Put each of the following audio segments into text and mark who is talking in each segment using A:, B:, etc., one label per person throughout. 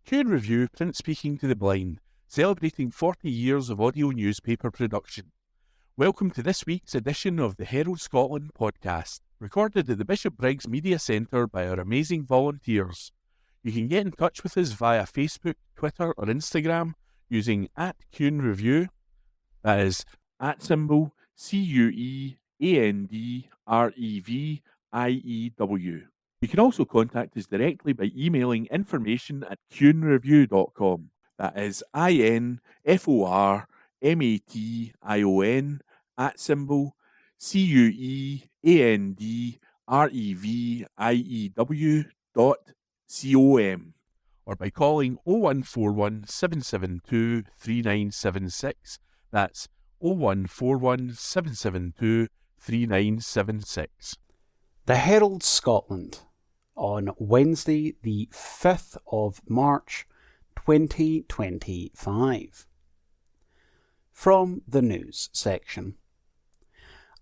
A: Q Review Print Speaking to the Blind, celebrating 40 years of audio newspaper production. Welcome to this week's edition of the Herald Scotland podcast, recorded at the Bishop Briggs Media Centre by our amazing volunteers. You can get in touch with us via Facebook, Twitter or Instagram using @CuneReview, that is @symbol CUEANDREVIEW. You can also contact us directly by emailing information@cunereview.com. That is INFORMATION @symbol CUEANDREVIEW.com, or by calling 0141 772 3976. That's 0141 772 3976.
B: The Herald Scotland on Wednesday the 5th of March 2025. From the news section.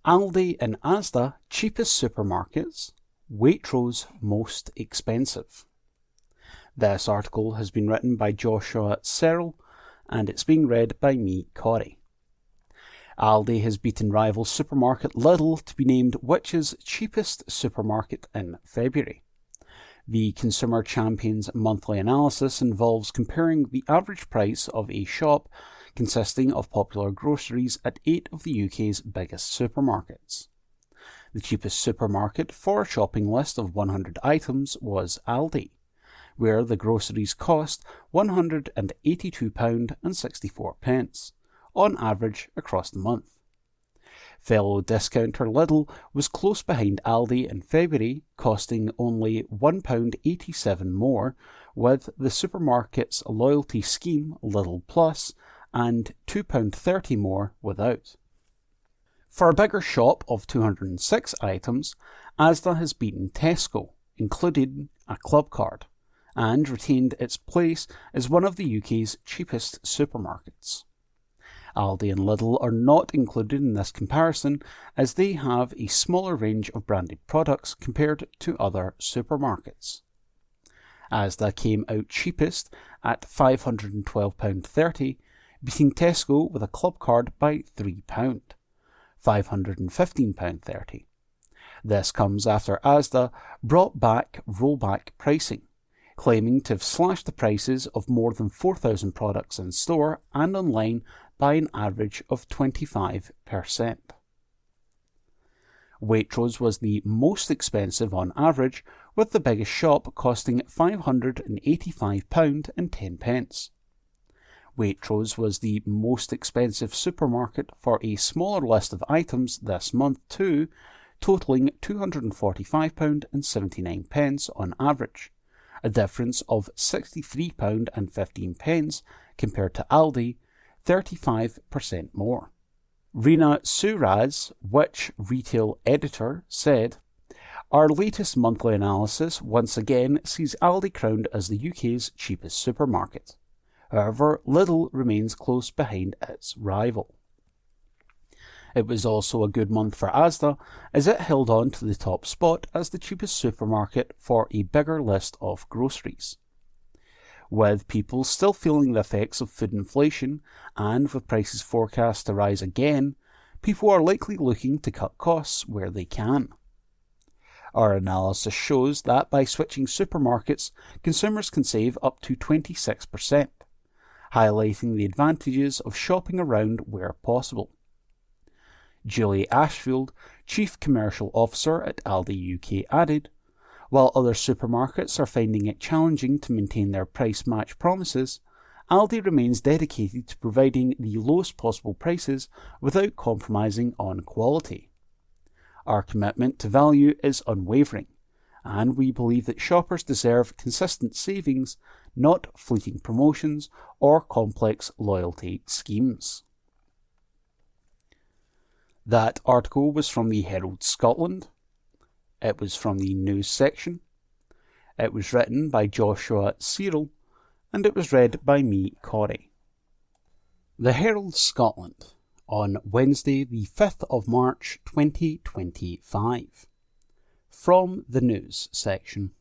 B: Aldi and Asda cheapest supermarkets, Waitrose most expensive. This article has been written by Joshua Searle and it's being read by me, Corey. Aldi has beaten rival supermarket Lidl to be named which's cheapest supermarket in February. The Consumer Champions monthly analysis involves comparing the average price of a shop consisting of popular groceries at 8 of the UK's biggest supermarkets. The cheapest supermarket for a shopping list of 100 items was Aldi, where the groceries cost £182.64. on average across the month. Fellow discounter Lidl was close behind Aldi in February, costing only £1.87 more, with the supermarket's loyalty scheme Lidl Plus and £2.30 more without. For a bigger shop of 206 items, Asda has beaten Tesco, including a club card, and retained its place as one of the UK's cheapest supermarkets. Aldi and Lidl are not included in this comparison as they have a smaller range of branded products compared to other supermarkets. Asda came out cheapest at £512.30, beating Tesco with a club card by £3, £515.30. This comes after Asda brought back rollback pricing, claiming to have slashed the prices of more than 4,000 products in store and online by an average of 25%. Waitrose was the most expensive on average, with the biggest shop costing £585.10. Waitrose was the most expensive supermarket for a smaller list of items this month too, totalling £245.79 on average, a difference of £63.15 compared to Aldi, 35% more. Rina Suraz, Which retail editor, said, "Our latest monthly analysis once again sees Aldi crowned as the UK's cheapest supermarket. However, Lidl remains close behind its rival." It was also a good month for Asda, as it held on to the top spot as the cheapest supermarket for a bigger list of groceries. With people still feeling the effects of food inflation, and with prices forecast to rise again, people are likely looking to cut costs where they can. Our analysis shows that by switching supermarkets, consumers can save up to 26%, highlighting the advantages of shopping around where possible. Julie Ashfield, Chief Commercial Officer at Aldi UK, added, "While other supermarkets are finding it challenging to maintain their price match promises, Aldi remains dedicated to providing the lowest possible prices without compromising on quality. Our commitment to value is unwavering, and we believe that shoppers deserve consistent savings, not fleeting promotions or complex loyalty schemes." That article was from the Herald Scotland. It was from the news section. It was written by Joshua Searle, and it was read by me, Corey. The Herald Scotland on Wednesday the 5th of March 2025. From the news section.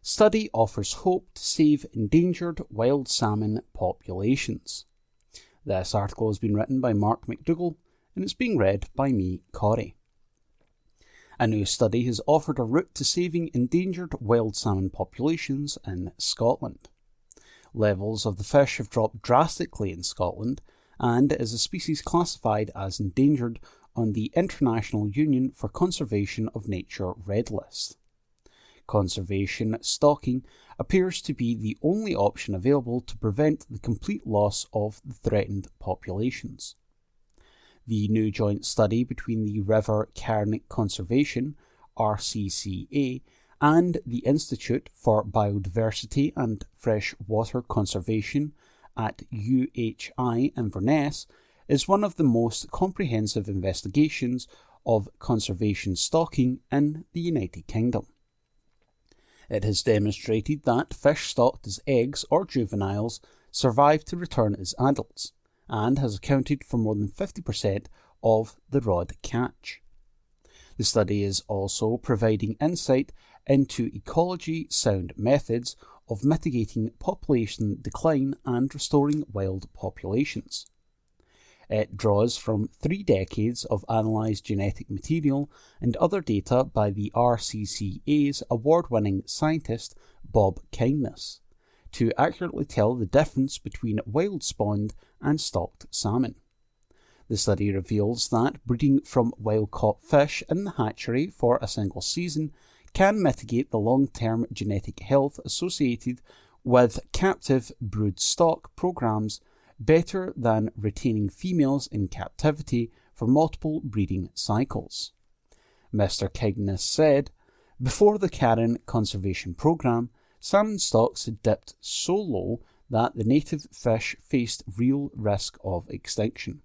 B: Study offers hope to save endangered wild salmon populations. This article has been written by Mark McDougall and it's being read by me, Corey. A new study has offered a route to saving endangered wild salmon populations in Scotland. Levels of the fish have dropped drastically in Scotland and is a species classified as endangered on the International Union for Conservation of Nature Red List. Conservation stalking appears to be the only option available to prevent the complete loss of the threatened populations. The new joint study between the River Cairn Conservation, RCCA, and the Institute for Biodiversity and Freshwater Conservation at UHI Inverness is one of the most comprehensive investigations of conservation stalking in the United Kingdom. It has demonstrated that fish stocked as eggs or juveniles survive to return as adults, and has accounted for more than 50% of the rod catch. The study is also providing insight into ecology-sound methods of mitigating population decline and restoring wild populations. It draws from 3 decades of analysed genetic material and other data by the RCCA's award-winning scientist Bob Kindness to accurately tell the difference between wild-spawned and stocked salmon. The study reveals that breeding from wild-caught fish in the hatchery for a single season can mitigate the long-term genetic health associated with captive brood stock programs better than retaining females in captivity for multiple breeding cycles. Mr. Kindness said, "Before the Cairn Conservation Programme, salmon stocks had dipped so low that the native fish faced real risk of extinction.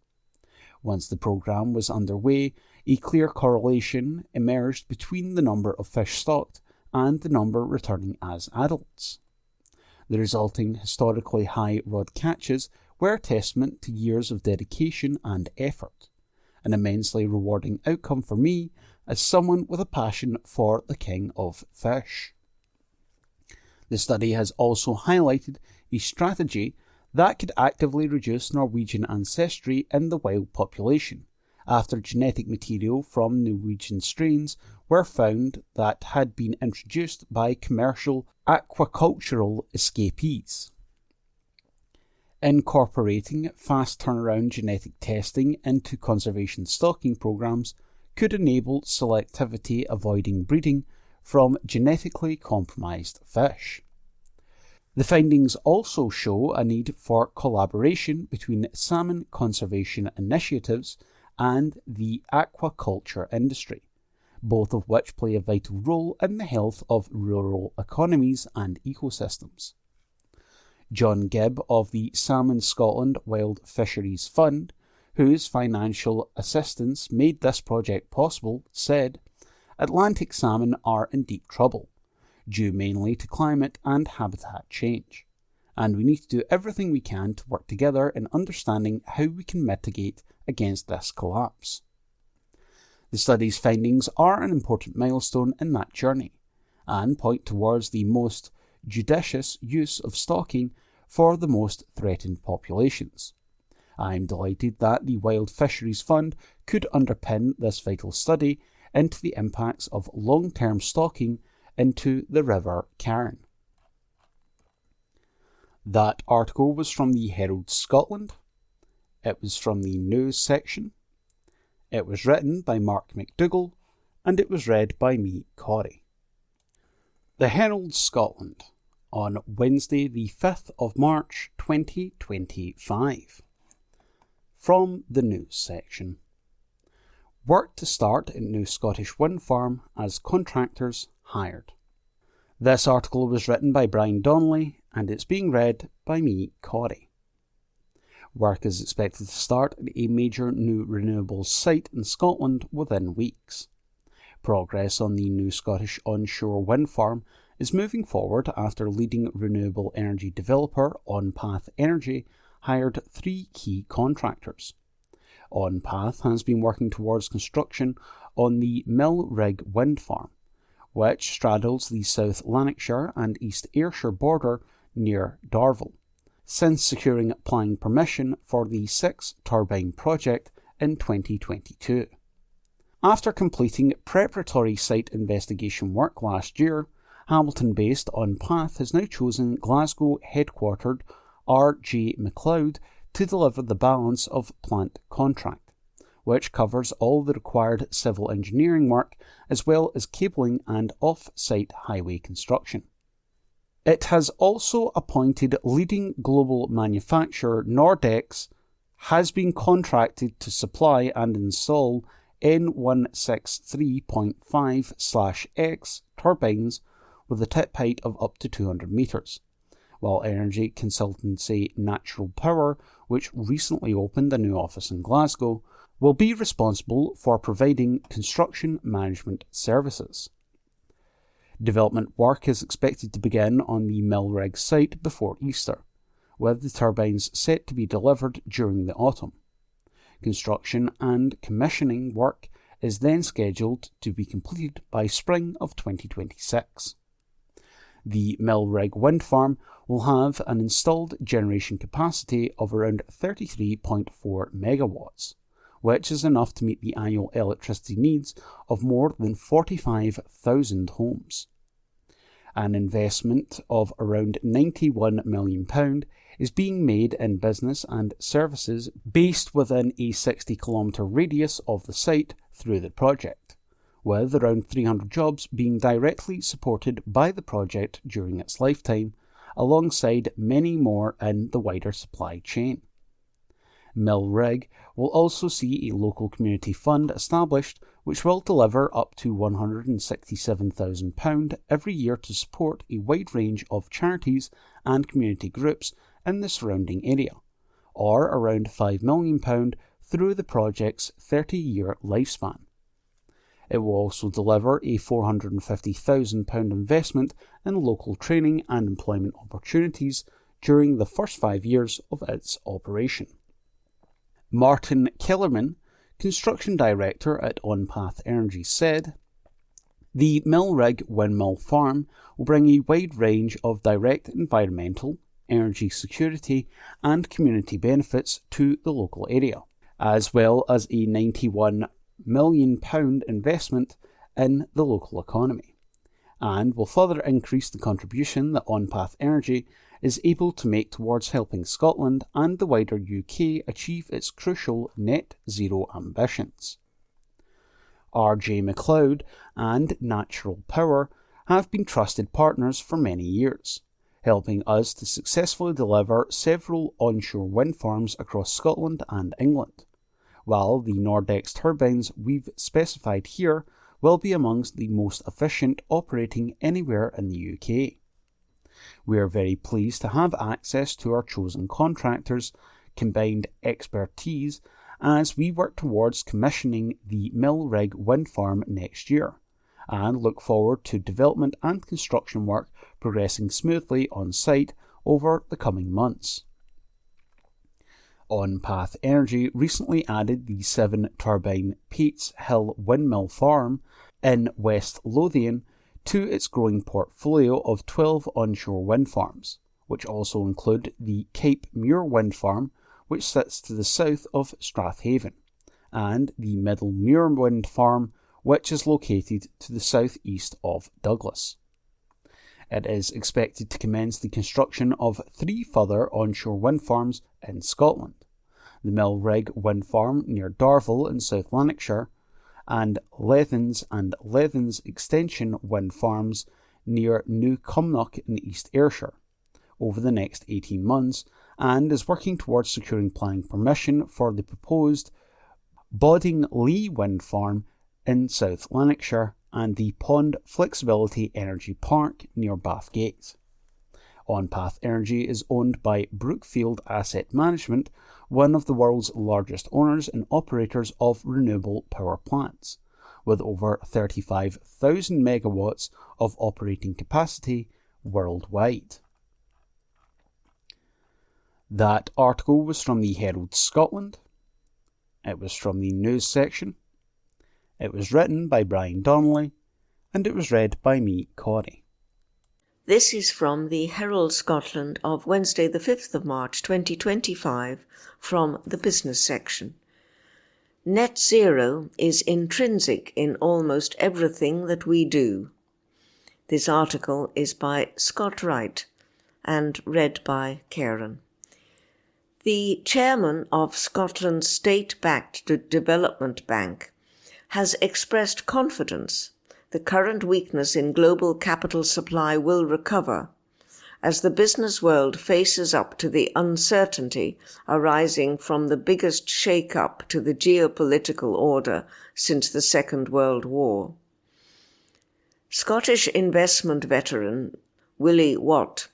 B: Once the programme was underway, a clear correlation emerged between the number of fish stocked and the number returning as adults. The resulting historically high rod catches were a testament to years of dedication and effort, an immensely rewarding outcome for me as someone with a passion for the king of fish." The study has also highlighted a strategy that could actively reduce Norwegian ancestry in the wild population, after genetic material from Norwegian strains were found that had been introduced by commercial aquacultural escapees. Incorporating fast turnaround genetic testing into conservation stocking programs could enable selectivity avoiding breeding from genetically compromised fish. The findings also show a need for collaboration between salmon conservation initiatives and the aquaculture industry, both of which play a vital role in the health of rural economies and ecosystems. John Gibb of the Salmon Scotland Wild Fisheries Fund, whose financial assistance made this project possible, said, "Atlantic salmon are in deep trouble, due mainly to climate and habitat change, and we need to do everything we can to work together in understanding how we can mitigate against this collapse." The study's findings are an important milestone in that journey, and point towards the most judicious use of stocking for the most threatened populations. I am delighted that the Wild Fisheries Fund could underpin this vital study into the impacts of long-term stocking into the River Cairn. That article was from the Herald Scotland. It was from the news section. It was written by Mark McDougall, and it was read by me, Corey. The Herald Scotland, on Wednesday the 5th of March 2025. From the news section. Work to start at new Scottish wind farm as contractors hired. This article was written by Brian Donnelly and it's being read by me, Corey. Work is expected to start at a major new renewables site in Scotland within weeks. Progress on the new Scottish onshore wind farm is moving forward after leading renewable energy developer OnPath Energy hired 3 key contractors. OnPath has been working towards construction on the Millrig wind farm, which straddles the South Lanarkshire and East Ayrshire border near Darvel, since securing planning permission for the 6-turbine project in 2022. After completing preparatory site investigation work last year, Hamilton-based OnPath has now chosen Glasgow-headquartered R.J. MacLeod to deliver the balance of plant contract, which covers all the required civil engineering work as well as cabling and off-site highway construction. It has also appointed leading global manufacturer Nordex has been contracted to supply and install N163.5/X turbines with a tip height of up to 200 metres, while energy consultancy Natural Power, which recently opened a new office in Glasgow, will be responsible for providing construction management services. Development work is expected to begin on the Milreg site before Easter, with the turbines set to be delivered during the autumn. Construction and commissioning work is then scheduled to be completed by spring of 2026. The Milreg wind farm will have an installed generation capacity of around 33.4 megawatts, which is enough to meet the annual electricity needs of more than 45,000 homes. An investment of around £91 million is being made in business and services based within a 60-kilometre radius of the site through the project, with around 300 jobs being directly supported by the project during its lifetime, alongside many more in the wider supply chain. Milreg will also see a local community fund established which will deliver up to £167,000 every year to support a wide range of charities and community groups in the surrounding area, or around £5 million through the project's 30-year lifespan. It will also deliver a £450,000 investment in local training and employment opportunities during the first 5 years of its operation. Martin Kellerman, Construction Director at OnPath Energy, said, "The Milreg windmill farm will bring a wide range of direct environmental, energy security and community benefits to the local area, as well as a £91 million investment in the local economy, and will further increase the contribution that OnPath Energy is able to make towards helping Scotland and the wider UK achieve its crucial net zero ambitions." R.J. MacLeod and Natural Power have been trusted partners for many years, helping us to successfully deliver several onshore wind farms across Scotland and England, while the Nordex turbines we've specified here will be amongst the most efficient operating anywhere in the UK. We are very pleased to have access to our chosen contractors' combined expertise as we work towards commissioning the Milreg wind farm next year, and look forward to development and construction work progressing smoothly on site over the coming months. OnPath Energy recently added the 7-turbine Pates Hill windmill farm in West Lothian to its growing portfolio of 12 onshore wind farms, which also include the Cape Muir wind farm, which sits to the south of Strathaven, and the Middle Muir wind farm, which is located to the southeast of Douglas. It is expected to commence the construction of 3 further onshore wind farms in Scotland: the Milreg wind farm near Darvel in South Lanarkshire, and Lethans Extension wind farms near New Cumnock in East Ayrshire, over the next 18 months, and is working towards securing planning permission for the proposed Bodding Lee wind farm in South Lanarkshire and the Pond Flexibility Energy Park near Bathgate. OnPath Energy is owned by Brookfield Asset Management, one of the world's largest owners and operators of renewable power plants, with over 35,000 megawatts of operating capacity worldwide. That article was from the Herald Scotland. It was from the news section. It was written by Brian Donnelly, and it was read by me, Corey.
C: This is from the Herald Scotland of Wednesday the 5th of March 2025 from the business section. Net zero is intrinsic in almost everything that we do. This article is by Scott Wright and read by Karen. The chairman of Scotland's state-backed development bank has expressed confidence the current weakness in global capital supply will recover as the business world faces up to the uncertainty arising from the biggest shake-up to the geopolitical order since the Second World War. Scottish investment veteran Willie Watt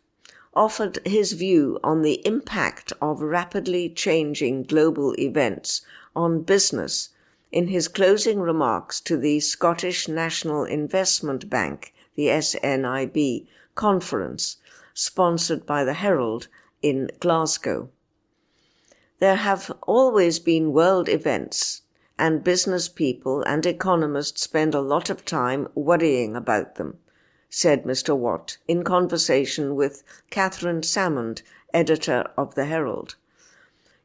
C: offered his view on the impact of rapidly changing global events on business in his closing remarks to the Scottish National Investment Bank, the SNIB, conference sponsored by the Herald in Glasgow. There have always been world events, and business people and economists spend a lot of time worrying about them, said Mr. Watt in conversation with Catherine Salmond, editor of the Herald.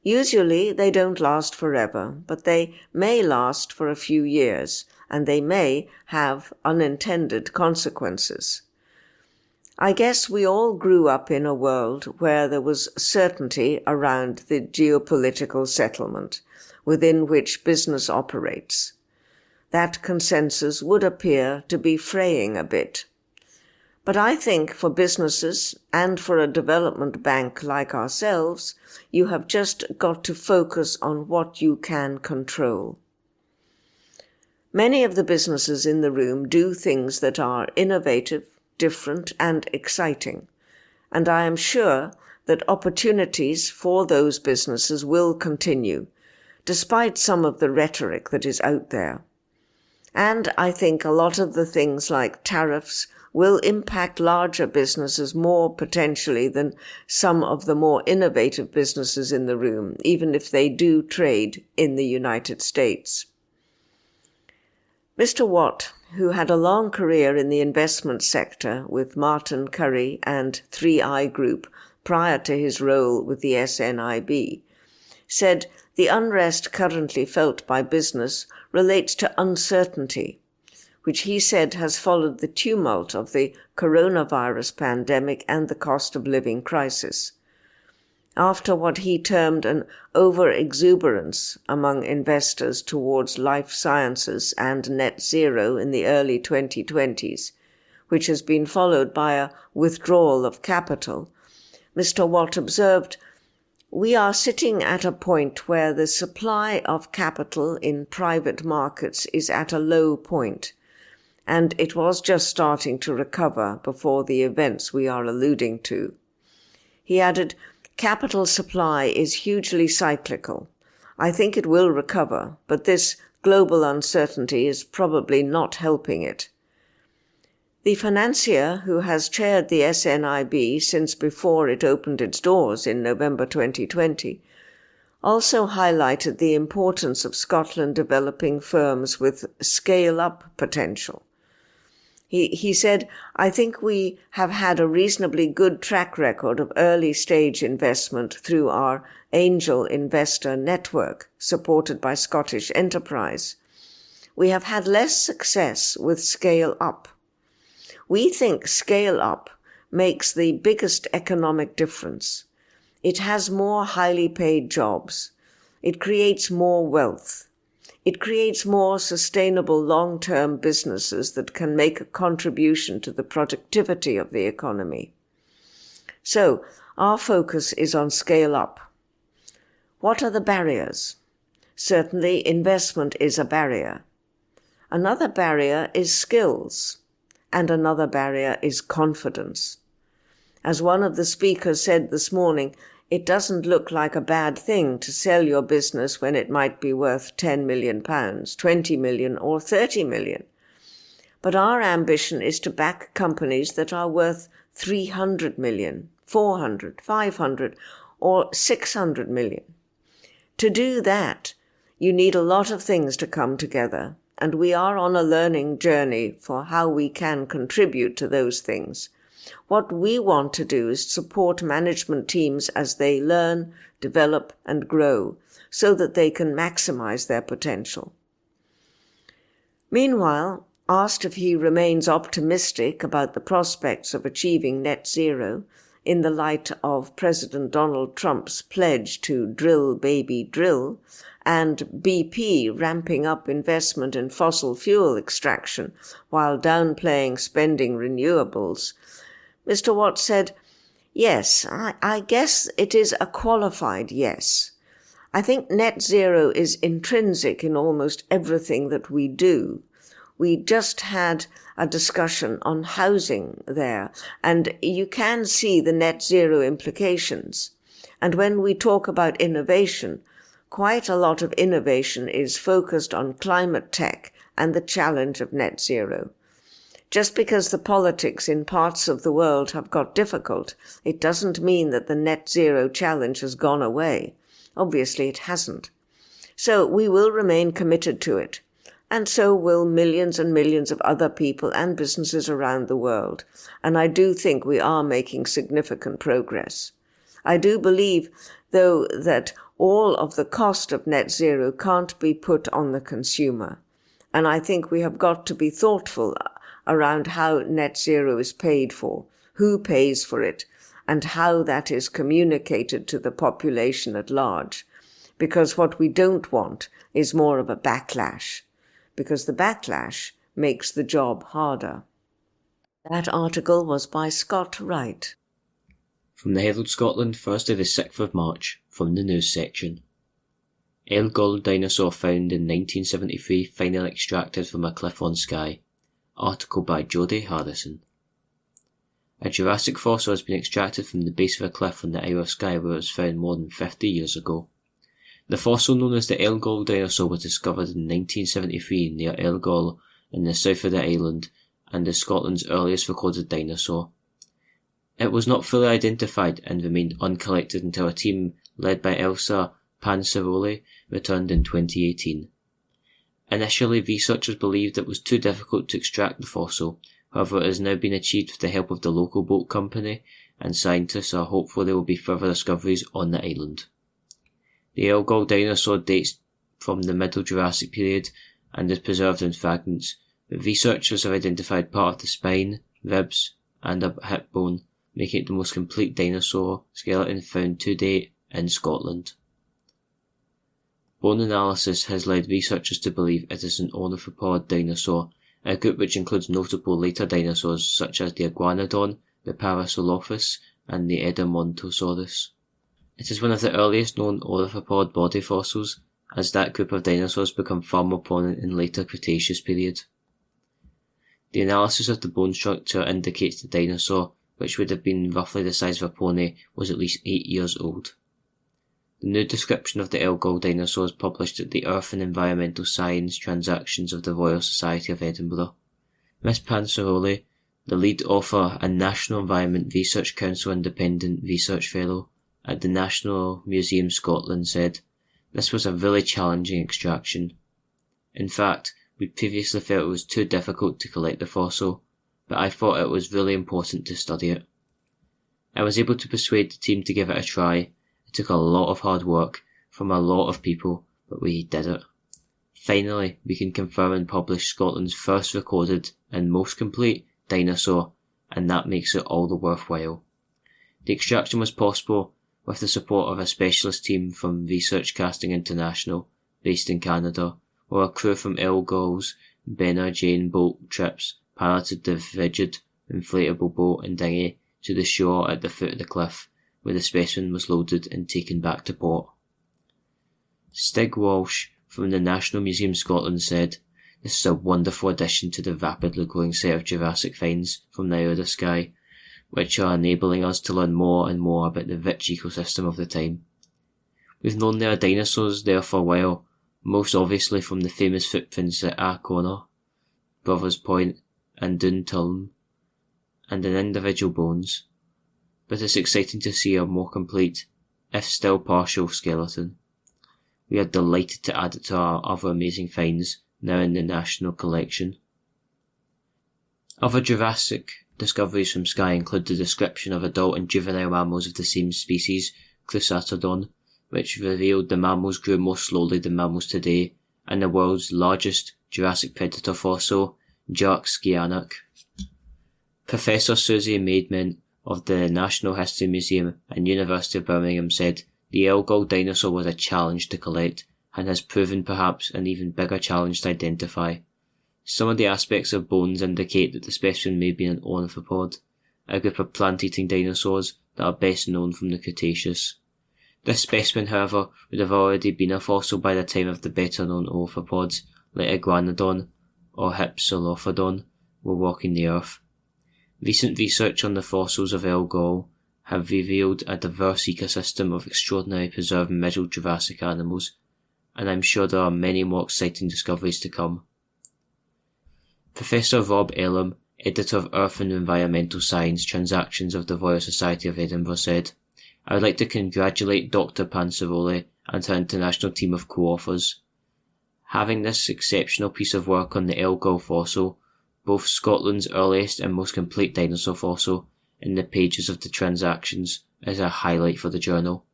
C: Usually they don't last forever, but they may last for a few years, and they may have unintended consequences. I guess we all grew up in a world where there was certainty around the geopolitical settlement within which business operates. That consensus would appear to be fraying a bit. But I think for businesses and for a development bank like ourselves, you have just got to focus on what you can control. Many of the businesses in the room do things that are innovative, different, and exciting, and I am sure that opportunities for those businesses will continue, despite some of the rhetoric that is out there. And I think a lot of the things like tariffs will impact larger businesses more potentially than some of the more innovative businesses in the room, even if they do trade in the United States. Mr. Watt, who had a long career in the investment sector with Martin Currie and 3i Group prior to his role with the SNIB, said the unrest currently felt by business relates to uncertainty, which he said has followed the tumult of the coronavirus pandemic and the cost of living crisis. After what he termed an over-exuberance among investors towards life sciences and net zero in the early 2020s, which has been followed by a withdrawal of capital, Mr. Watt observed, "We are sitting at a point where the supply of capital in private markets is at a low point, and it was just starting to recover before the events we are alluding to." He added, "Capital supply is hugely cyclical. I think it will recover, but this global uncertainty is probably not helping it." The financier, who has chaired the SNIB since before it opened its doors in November 2020, also highlighted the importance of Scotland developing firms with scale-up potential. He said, "I think we have had a reasonably good track record of early-stage investment through our angel investor network, supported by Scottish Enterprise. We have had less success with scale-up. We think scale-up makes the biggest economic difference. It has more highly paid jobs. It creates more wealth. It creates more sustainable long-term businesses that can make a contribution to the productivity of the economy. So, our focus is on scale-up. What are the barriers? Certainly, investment is a barrier. Another barrier is skills, and another barrier is confidence. As one of the speakers said this morning, it doesn't look like a bad thing to sell your business when it might be worth £10 million, 20 million or 30 million. But our ambition is to back companies that are worth 300 million, 400, 500 or 600 million. To do that, you need a lot of things to come together, and we are on a learning journey for how we can contribute to those things. What we want to do is support management teams as they learn, develop, and grow so that they can maximize their potential. Meanwhile, asked if he remains optimistic about the prospects of achieving net zero in the light of President Donald Trump's pledge to drill, baby, drill, and BP ramping up investment in fossil fuel extraction while downplaying spending renewables, Mr. Watt said, "Yes, I guess it is a qualified yes. I think net zero is intrinsic in almost everything that we do. We just had a discussion on housing there, and you can see the net zero implications. And when we talk about innovation, quite a lot of innovation is focused on climate tech and the challenge of net zero. Just because the politics in parts of the world have got difficult, it doesn't mean that the net zero challenge has gone away. Obviously it hasn't. So we will remain committed to it. And so will millions and millions of other people and businesses around the world. And I do think we are making significant progress. I do believe, though, that all of the cost of net zero can't be put on the consumer. And I think we have got to be thoughtful around how net zero is paid for, who pays for it, and how that is communicated to the population at large. Because what we don't want is more of a backlash, because the backlash makes the job harder. That article was by Scott Wright.
D: From the Herald Scotland, Thursday the 6th of March, from the news section. Elgol dinosaur found in 1973 finally extracted from a cliff on Skye. Article by Jodie Harrison. A Jurassic fossil has been extracted from the base of a cliff on the Isle of Skye where it was found more than 50 years ago. The fossil known as the Elgol dinosaur was discovered in 1973 near Elgol in the south of the island and is Scotland's earliest recorded dinosaur. It was not fully identified and remained uncollected until a team led by Elsa Pansaroli returned in 2018. Initially, researchers believed it was too difficult to extract the fossil, however it has now been achieved with the help of the local boat company, and scientists are hopeful there will be further discoveries on the island. The Elgol dinosaur dates from the Middle Jurassic period and is preserved in fragments, but researchers have identified part of the spine, ribs, and a hip bone, making it the most complete dinosaur skeleton found to date in Scotland. Bone analysis has led researchers to believe it is an ornithopod dinosaur, a group which includes notable later dinosaurs such as the iguanodon, the Parasaurolophus, and the Edmontosaurus. It is one of the earliest known ornithopod body fossils, as that group of dinosaurs became far more prominent in later Cretaceous period. The analysis of the bone structure indicates the dinosaur, which would have been roughly the size of a pony, was at least 8 years old. The new description of the Elgol dinosaur is published at the Earth and Environmental Science Transactions of the Royal Society of Edinburgh. Miss Pansaroli, the lead author and National Environment Research Council Independent Research Fellow at the National Museum Scotland, said, "This was a really challenging extraction. In fact, we previously felt it was too difficult to collect the fossil, but I thought it was really important to study it. I was able to persuade the team to give it a try. It took a lot of hard work from a lot of people, but we did it. Finally, we can confirm and publish Scotland's first recorded and most complete dinosaur, and that makes it all the worthwhile. The extraction was possible with the support of a specialist team from Research Casting International, based in Canada, or a crew from Elgol's Benna Jane boat trips piloted the rigid, inflatable boat and dinghy to the shore at the foot of the cliff, where the specimen was loaded and taken back to port." Stig Walsh from the National Museum Scotland said, "This is a wonderful addition to the rapidly growing set of Jurassic finds from the Isle of Skye, which are enabling us to learn more and more about the rich ecosystem of the time. We've known there are dinosaurs there for a while, most obviously from the famous footprints at Arkona, Brothers Point, and Duntulln, and in individual bones, but it's exciting to see a more complete, if still partial, skeleton. We are delighted to add it to our other amazing finds, now in the national collection. Other Jurassic discoveries from Skye include the description of adult and juvenile mammals of the same species, Chrysatodon, which revealed the mammals grew more slowly than mammals today, and the world's largest Jurassic predator fossil, Jarkskianak. Professor Susie Maidment of the National History Museum and University of Birmingham said the Elgol dinosaur was a challenge to collect and has proven perhaps an even bigger challenge to identify. Some of the aspects of bones indicate that the specimen may be an ornithopod, a group of plant-eating dinosaurs that are best known from the Cretaceous. This specimen, however, would have already been a fossil by the time of the better-known orthopods like Iguanodon or Hypsilophodon were walking the earth. Recent research on the fossils of Elgol have revealed a diverse ecosystem of extraordinary preserved Middle Jurassic animals, and I'm sure there are many more exciting discoveries to come. Professor Rob Elam, editor of Earth and Environmental Science Transactions of the Royal Society of Edinburgh, said, "I would like to congratulate Dr. Pansaroli and her international team of co-authors. Having this exceptional piece of work on the Elgol fossil, both Scotland's earliest and most complete dinosaur fossil, in the pages of the Transactions, is a highlight for the journal.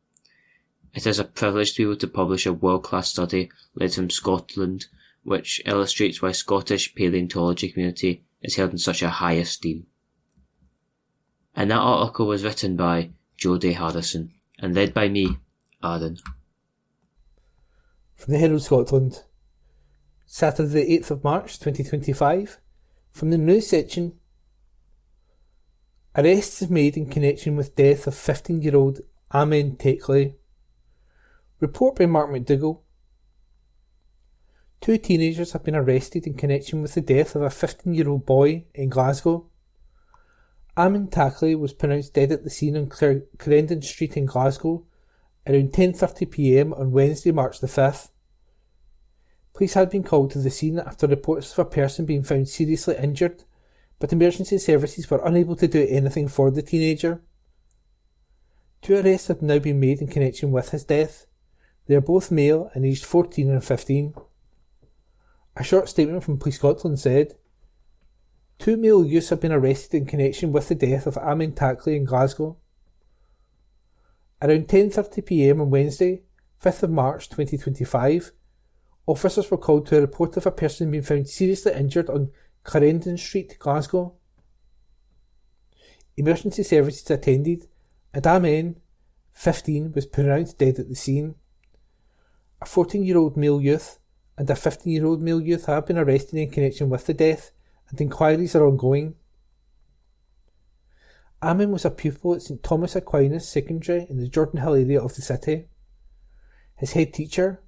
D: It is a privilege to be able to publish a world-class study led from Scotland, which illustrates why Scottish paleontology community is held in such a high esteem." And that article was written by Jodie Harrison and read by me, Aaron.
E: From the Herald Scotland, Saturday the 8th of March 2025, from the news section. Arrests made in connection with death of 15-year-old Amen Teckley. Report by Mark McDougall. 2 teenagers have been arrested in connection with the death of a 15-year-old boy in Glasgow. Amen Teckley was pronounced dead at the scene on Clarendon Street in Glasgow around 10:30pm on Wednesday, March the 5th. Police had been called to the scene after reports of a person being found seriously injured, but emergency services were unable to do anything for the teenager. 2 arrests have now been made in connection with his death. They are both male and aged 14 and 15. A short statement from Police Scotland said, 2 male youths have been arrested in connection with the death of Amen Teckley in Glasgow. Around 10:30pm on Wednesday, 5th of March 2025, officers were called to a report of a person being found seriously injured on Clarendon Street, Glasgow. Emergency services attended, and Amen, 15, was pronounced dead at the scene. A 14-year-old male youth and a 15-year-old male youth have been arrested in connection with the death, and inquiries are ongoing. Amen was a pupil at St Thomas Aquinas Secondary in the Jordan Hill area of the city. His head teacher,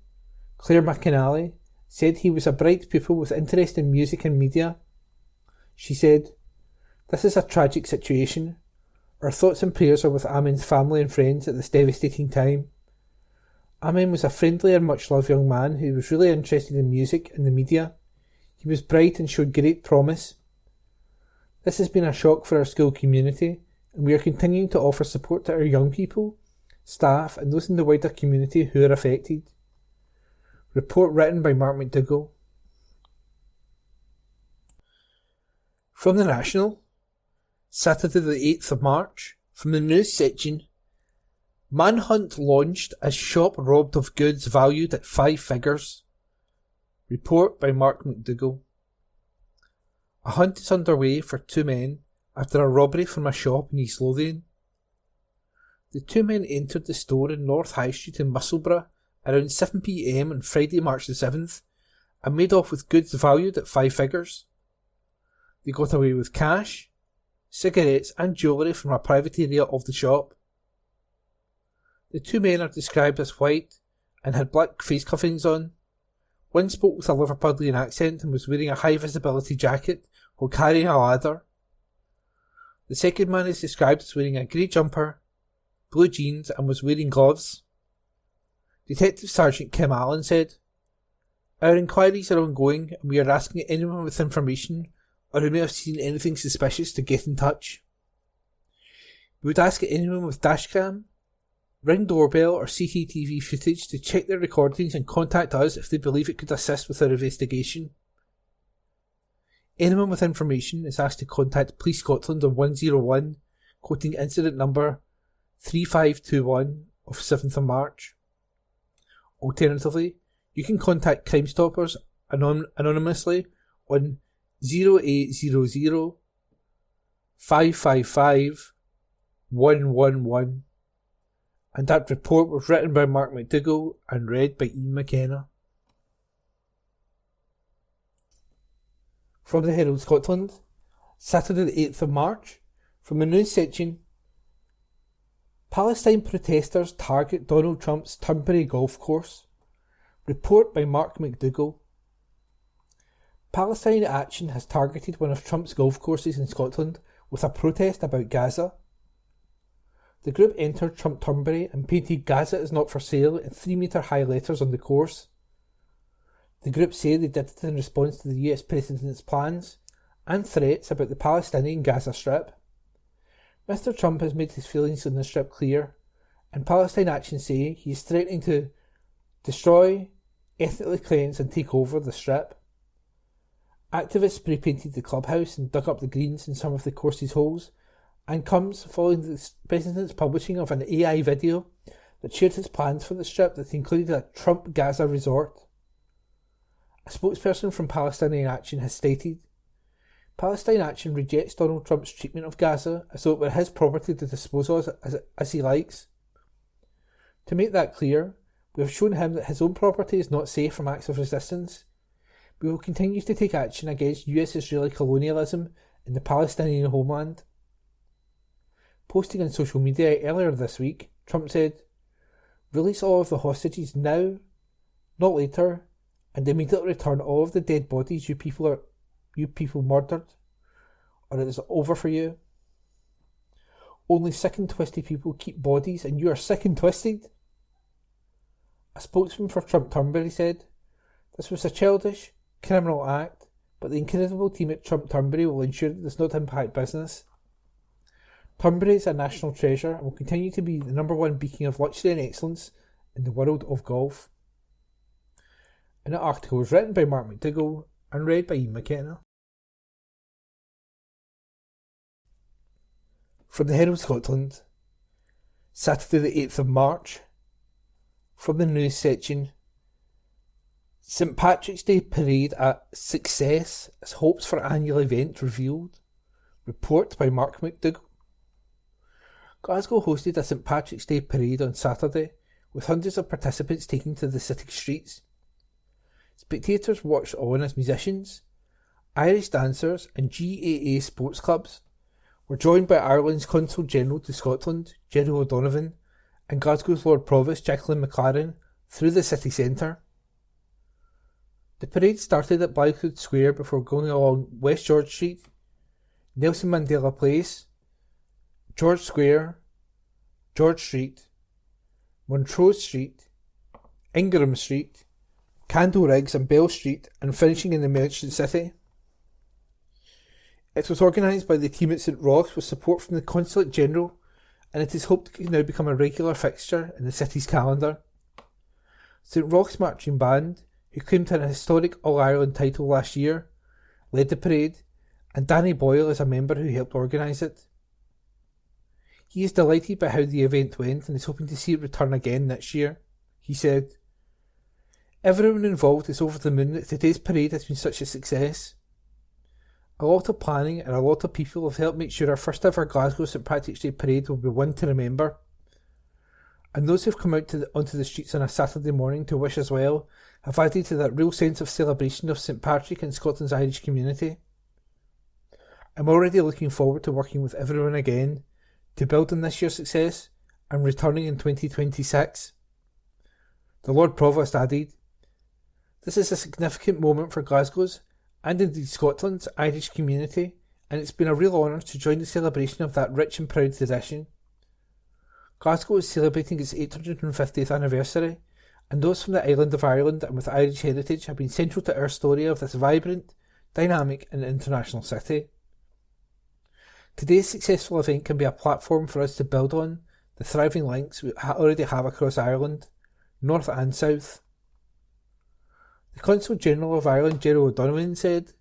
E: Claire McAnally, said he was a bright pupil with interest in music and media. She said, "This is a tragic situation. Our thoughts and prayers are with Amen's family and friends at this devastating time. Amen was a friendly and much-loved young man who was really interested in music and the media. He was bright and showed great promise. This has been a shock for our school community, and we are continuing to offer support to our young people, staff, and those in the wider community who are affected." Report written by Mark McDougall. From the National, Saturday the 8th of March, from the news section. Manhunt launched as shop robbed of goods valued at 5 figures. Report by Mark McDougall. A hunt is underway for 2 men after a robbery from a shop in East Lothian. The 2 men entered the store in North High Street in Musselburgh around 7pm on Friday, March the 7th, and made off with goods valued at 5 figures. They got away with cash, cigarettes and jewellery from a private area of the shop. The 2 men are described as white and had black face coverings on. One spoke with a Liverpudlian accent and was wearing a high visibility jacket while carrying a ladder. The second man is described as wearing a grey jumper, blue jeans and was wearing gloves. Detective Sergeant Kim Allen said, "Our inquiries are ongoing and we are asking anyone with information or who may have seen anything suspicious to get in touch. We would ask anyone with dashcam, ring doorbell or CCTV footage to check their recordings and contact us if they believe it could assist with their investigation. Anyone with information is asked to contact Police Scotland on 101, quoting incident number 3521 of 7th of March. Alternatively, you can contact Crime Stoppers anonymously on 0800 555 111, and that report was written by Mark McDougall and read by Ian McKenna. From the Herald Scotland, Saturday the 8th of March, from the news section, Palestine protesters target Donald Trump's Turnberry golf course. Report by Mark McDougall. Palestine Action has targeted one of Trump's golf courses in Scotland with a protest about Gaza. The group entered Trump Turnberry and painted "Gaza is not for sale" in 3-metre high letters on the course. The group say they did it in response to the US President's plans and threats about the Palestinian Gaza Strip. Mr. Trump has made his feelings on the Strip clear, and Palestine Action say he is threatening to destroy, ethnically cleanse and take over the Strip. Activists spray-painted the clubhouse and dug up the greens in some of the course's holes, and comes following the President's publishing of an AI video that shared his plans for the Strip that included a Trump Gaza resort. A spokesperson from Palestinian Action has stated, Palestine Action rejects Donald Trump's treatment of Gaza as though it were his property to dispose of as he likes. To make that clear, we have shown him that his own property is not safe from acts of resistance. We will continue to take action against US-Israeli colonialism in the Palestinian homeland. Posting on social media earlier this week, Trump said, "Release all of the hostages now, not later, and immediately return all of the dead bodies you people murdered, or it is over for you. Only sick and twisted people keep bodies, and you are sick and twisted." A spokesman for Trump Turnberry said, "This was a childish, criminal act, but the incredible team at Trump Turnberry will ensure it does not impact business. Turnberry is a national treasure and will continue to be the #1 beacon of luxury and excellence in the world of golf." And the article was written by Mark McDougall and read by Ian McKenna. From the Herald Scotland, Saturday the 8th of March, from the news section, St Patrick's Day Parade a success as hopes for annual event revealed. Report by Mark McDougall. Glasgow hosted a St Patrick's Day Parade on Saturday, with hundreds of participants taking to the city streets. Spectators watched on as musicians, Irish dancers and GAA sports clubs were joined by Ireland's Consul General to Scotland, Jerry O'Donovan, and Glasgow's Lord Provost, Jacqueline McLaren, through the city centre. The parade started at Blackwood Square before going along West George Street, Nelson Mandela Place, George Square, George Street, Montrose Street, Ingram Street, Candle Riggs and Bell Street, and finishing in the Merchant City. It was organised by the team at St Roch's with support from the Consulate General, and it is hoped to now become a regular fixture in the city's calendar. St Roch's Marching Band, who claimed an historic All-Ireland title last year, led the parade, and Danny Boyle is a member who helped organise it. He is delighted by how the event went and is hoping to see it return again next year. He said, "Everyone involved is over the moon that today's parade has been such a success. A lot of planning and a lot of people have helped make sure our first ever Glasgow St Patrick's Day Parade will be one to remember. And those who have come out onto the streets on a Saturday morning to wish us well have added to that real sense of celebration of St Patrick and Scotland's Irish community. I'm already looking forward to working with everyone again to build on this year's success and returning in 2026. The Lord Provost added, "This is a significant moment for Glasgow's and indeed Scotland's Irish community, and it's been a real honour to join the celebration of that rich and proud tradition. Glasgow is celebrating its 850th anniversary, and those from the island of Ireland and with Irish heritage have been central to our story of this vibrant, dynamic and international city. Today's successful event can be a platform for us to build on, the thriving links we already have across Ireland, north and south. The Consul General of Ireland, Gerald O'Donovan, said,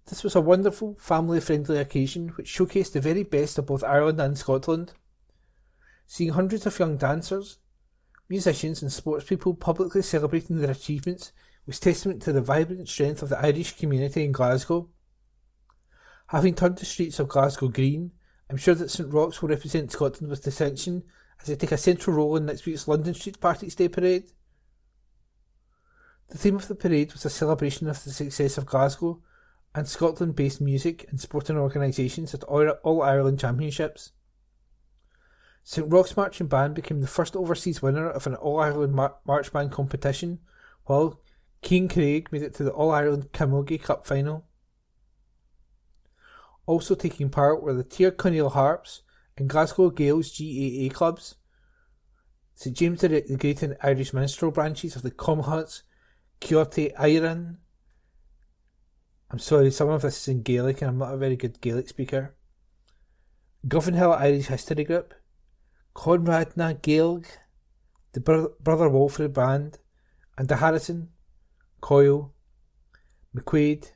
E: "This was a wonderful, family-friendly occasion which showcased the very best of both Ireland and Scotland. Seeing hundreds of young dancers, musicians and sportspeople publicly celebrating their achievements was testament to the vibrant strength of the Irish community in Glasgow. Having turned the streets of Glasgow green, I'm sure that St Roch's will represent Scotland with distinction as they take a central role in next week's London Street Partics Day parade." The theme of the parade was a celebration of the success of Glasgow and Scotland-based music and sporting organisations at All Ireland Championships. St Roch's Marching Band became the first overseas winner of an All-Ireland March Band competition, while Cian Craig made it to the All-Ireland Camogie Cup final. Also taking part were the Tir Connell Harps and Glasgow Gaels GAA clubs, St James the Great and Irish Minstrel branches of the Comhuts, Ceortaí Éireann. I'm sorry, some of this is in Gaelic and I'm not a very good Gaelic speaker. Govanhill Irish History Group, Conrad na Gaelg, the Brother Walfrid Band, and the Harrison, Coyle, McQuaid,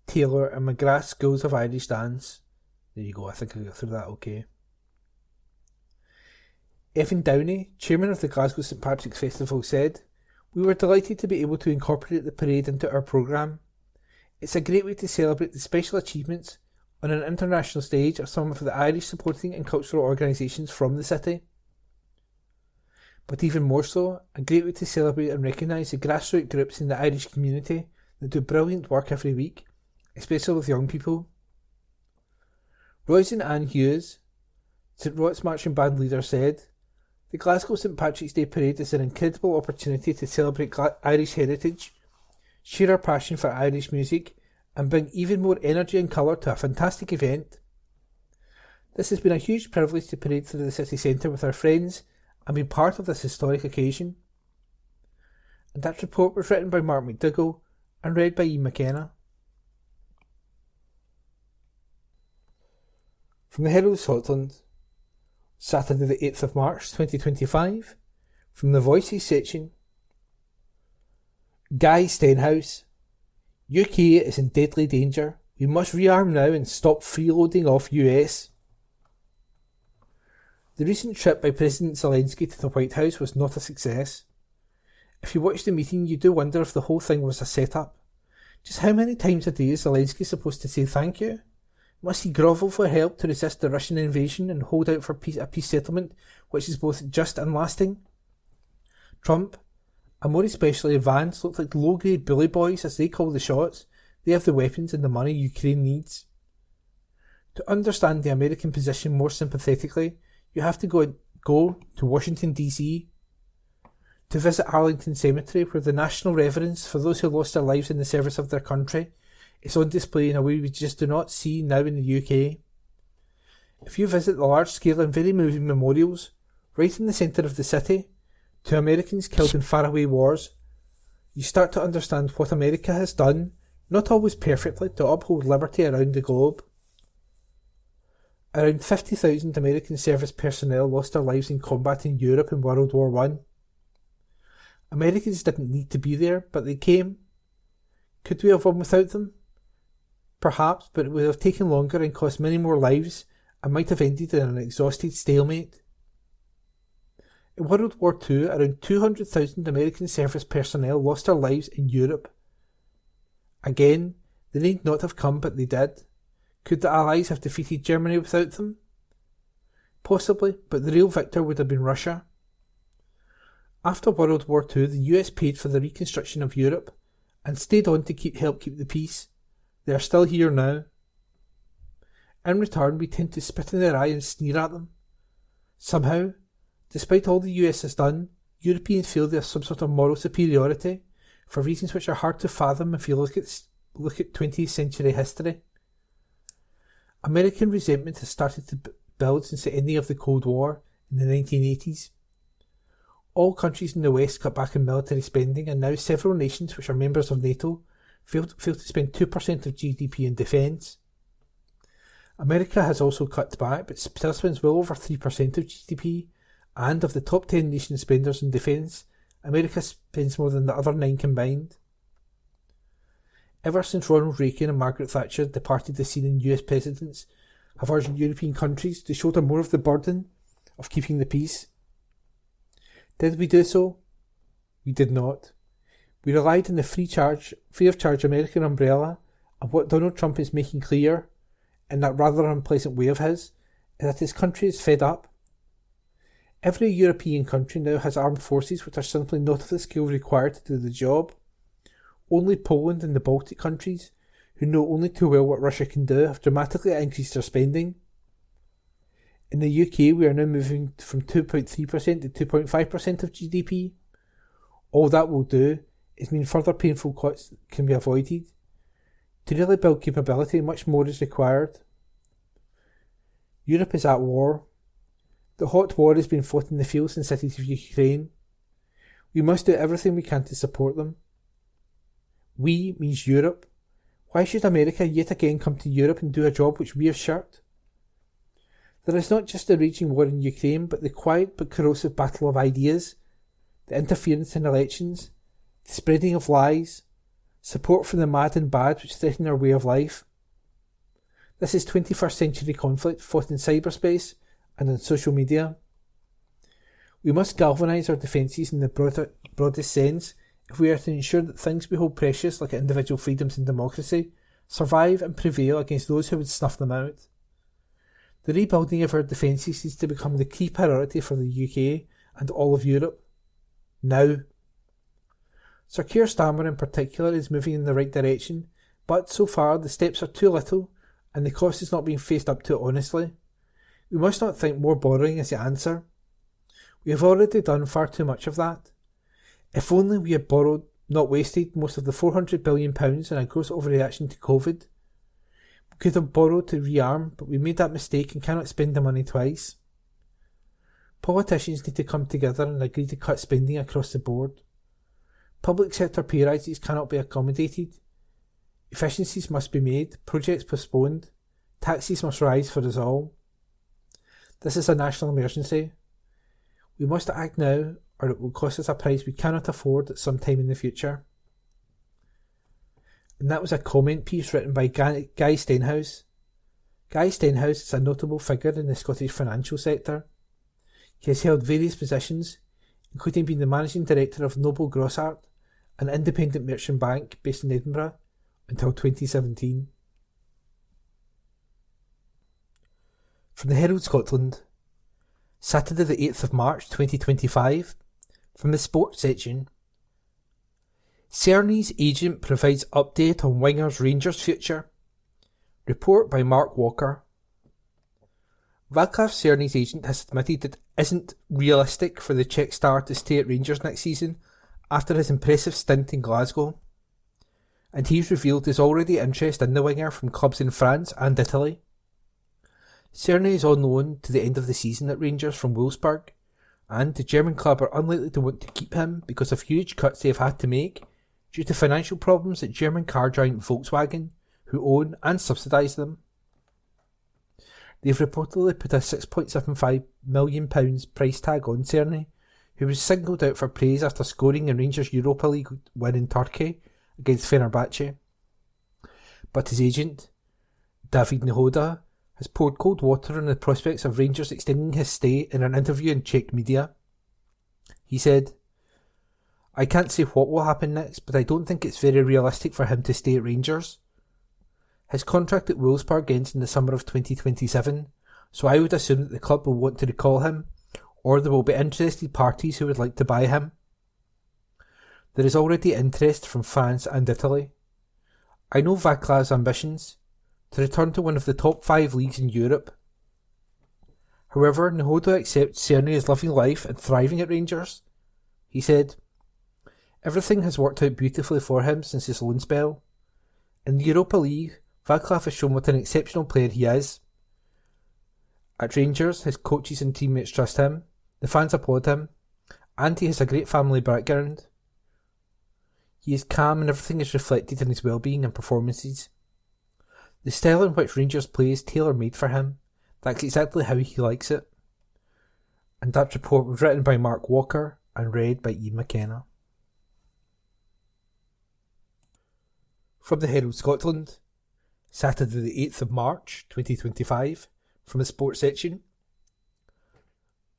E: Taylor and McGrath Schools of Irish Dance. There you go, I think I got through that okay. Evan Downey, chairman of the Glasgow St Patrick's Festival, said, "We were delighted to be able to incorporate the parade into our programme. It's a great way to celebrate the special achievements on an international stage of some of the Irish supporting and cultural organisations from the city. But even more so, a great way to celebrate and recognise the grassroots groups in the Irish community that do brilliant work every week, especially with young people." Roisin Ann Hughes, St Roch's Marching Band leader, said, "The Glasgow St Patrick's Day Parade is an incredible opportunity to celebrate Irish heritage, share our passion for Irish music, and bring even more energy and colour to a fantastic event. This has been a huge privilege to parade through the city centre with our friends and be part of this historic occasion." And that report was written by Mark McDougall and read by Ian McKenna. From the Herald Scotland, Saturday the 8th of March 2025, from the Voices section. Guy Stenhouse, "UK is in deadly danger. We must rearm now and stop freeloading off US." The recent trip by President Zelensky to the White House was not a success. If you watch the meeting, you do wonder if the whole thing was a setup. Just how many times a day is Zelensky supposed to say thank you? Must he grovel for help to resist the Russian invasion and hold out for a peace settlement which is both just and lasting? Trump, and more especially Vance, look like low-grade bully boys as they call the shots. They have the weapons and the money Ukraine needs. To understand the American position more sympathetically, you have to go to Washington DC, to visit Arlington Cemetery, where the national reverence for those who lost their lives in the service of their country is on display in a way we just do not see now in the UK. If you visit the large-scale and very moving memorials, right in the centre of the city, to Americans killed in faraway wars, you start to understand what America has done, not always perfectly, to uphold liberty around the globe. Around 50,000 American service personnel lost their lives in combat in Europe in World War I. Americans didn't need to be there, but they came. Could we have won without them? Perhaps, but it would have taken longer and cost many more lives and might have ended in an exhausted stalemate. In World War II, around 200,000 American service personnel lost their lives in Europe. Again, they need not have come, but they did. Could the Allies have defeated Germany without them? Possibly, but the real victor would have been Russia. After World War II, the US paid for the reconstruction of Europe and stayed on to help keep the peace. They are still here now. In return, we tend to spit in their eye and sneer at them. Somehow, despite all the US has done, Europeans feel they have some sort of moral superiority for reasons which are hard to fathom if you look at 20th century history. American resentment has started to build since the ending of the Cold War in the 1980s. All countries in the West cut back on military spending, and now several nations which are members of NATO fail to spend 2% of GDP in defence. America has also cut back, but still spends well over 3% of GDP, and of the top 10 nation spenders in defence, America spends more than the other 9 combined. Ever since Ronald Reagan and Margaret Thatcher departed the scene in US presidents have urged European countries to shoulder more of the burden of keeping the peace. Did we do so? We did not. We relied on the free of charge American umbrella, and what Donald Trump is making clear, in that rather unpleasant way of his, is that his country is fed up. Every European country now has armed forces which are simply not of the skill required to do the job. Only Poland and the Baltic countries, who know only too well what Russia can do, have dramatically increased their spending. In the UK, we are now moving from 2.3% to 2.5% of GDP. All that will do is mean further painful cuts can be avoided. To really build capability, much more is required. Europe is at war. The hot war has been fought in the fields and cities of Ukraine. We must do everything we can to support them. We means Europe. Why should America yet again come to Europe and do a job which we have shirked? There is not just the raging war in Ukraine, but the quiet but corrosive battle of ideas, the interference in elections, the spreading of lies, support for the mad and bad which threaten our way of life. This is 21st century conflict fought in cyberspace and on social media. We must galvanise our defences in the broadest sense if we are to ensure that things we hold precious, like individual freedoms and democracy, survive and prevail against those who would snuff them out. The rebuilding of our defences needs to become the key priority for the UK and all of Europe. Now. Sir Keir Starmer in particular is moving in the right direction, but so far the steps are too little and the cost is not being faced up to honestly. We must not think more borrowing is the answer. We have already done far too much of that. If only we had borrowed, not wasted, most of the £400 billion in a gross overreaction to COVID. We could have borrowed to rearm, but we made that mistake and cannot spend the money twice. Politicians need to come together and agree to cut spending across the board. Public sector pay rises cannot be accommodated. Efficiencies must be made, projects postponed, taxes must rise for us all. This is a national emergency. We must act now, or it will cost us a price we cannot afford at some time in the future. And that was a comment piece written by Guy Stenhouse. Guy Stenhouse is a notable figure in the Scottish financial sector. He has held various positions, including being the managing director of Noble Grossart, an independent merchant bank based in Edinburgh, until 2017. From the Herald Scotland, Saturday the 8th of March 2025, from the sports section. Cerny's agent provides update on wingers Rangers future. Report by Mark Walker. Václav Cerny's agent has admitted it isn't realistic for the Czech star to stay at Rangers next season after his impressive stint in Glasgow, and he's revealed his already interest in the winger from clubs in France and Italy. Cerny is on loan to the end of the season at Rangers from Wolfsburg, and the German club are unlikely to want to keep him because of huge cuts they have had to make due to financial problems at German car giant Volkswagen, who own and subsidise them. They've reportedly put a £6.75 million price tag on Cerny, who was singled out for praise after scoring in Rangers' Europa League win in Turkey against Fenerbahce. But his agent, David Nehoda, has poured cold water on the prospects of Rangers extending his stay in an interview in Czech media. He said, "I can't say what will happen next, but I don't think it's very realistic for him to stay at Rangers. His contract at Wolfsburg ends in the summer of 2027, so I would assume that the club will want to recall him, or there will be interested parties who would like to buy him. There is already interest from France and Italy. I know Václav's ambitions, to return to one of the top 5 leagues in Europe. However, Nehoda accepts Cerny is living life and thriving at Rangers. He said, "Everything has worked out beautifully for him since his loan spell. In the Europa League, Václav has shown what an exceptional player he is. At Rangers, his coaches and teammates trust him, the fans applaud him, and he has a great family background. He is calm and everything is reflected in his well-being and performances. The style in which Rangers play is tailor-made for him. That's exactly how he likes it. And that report was written by Mark Walker and read by Ian McKenna. From the Herald Scotland, Saturday the 8th of March 2025, from the sports section.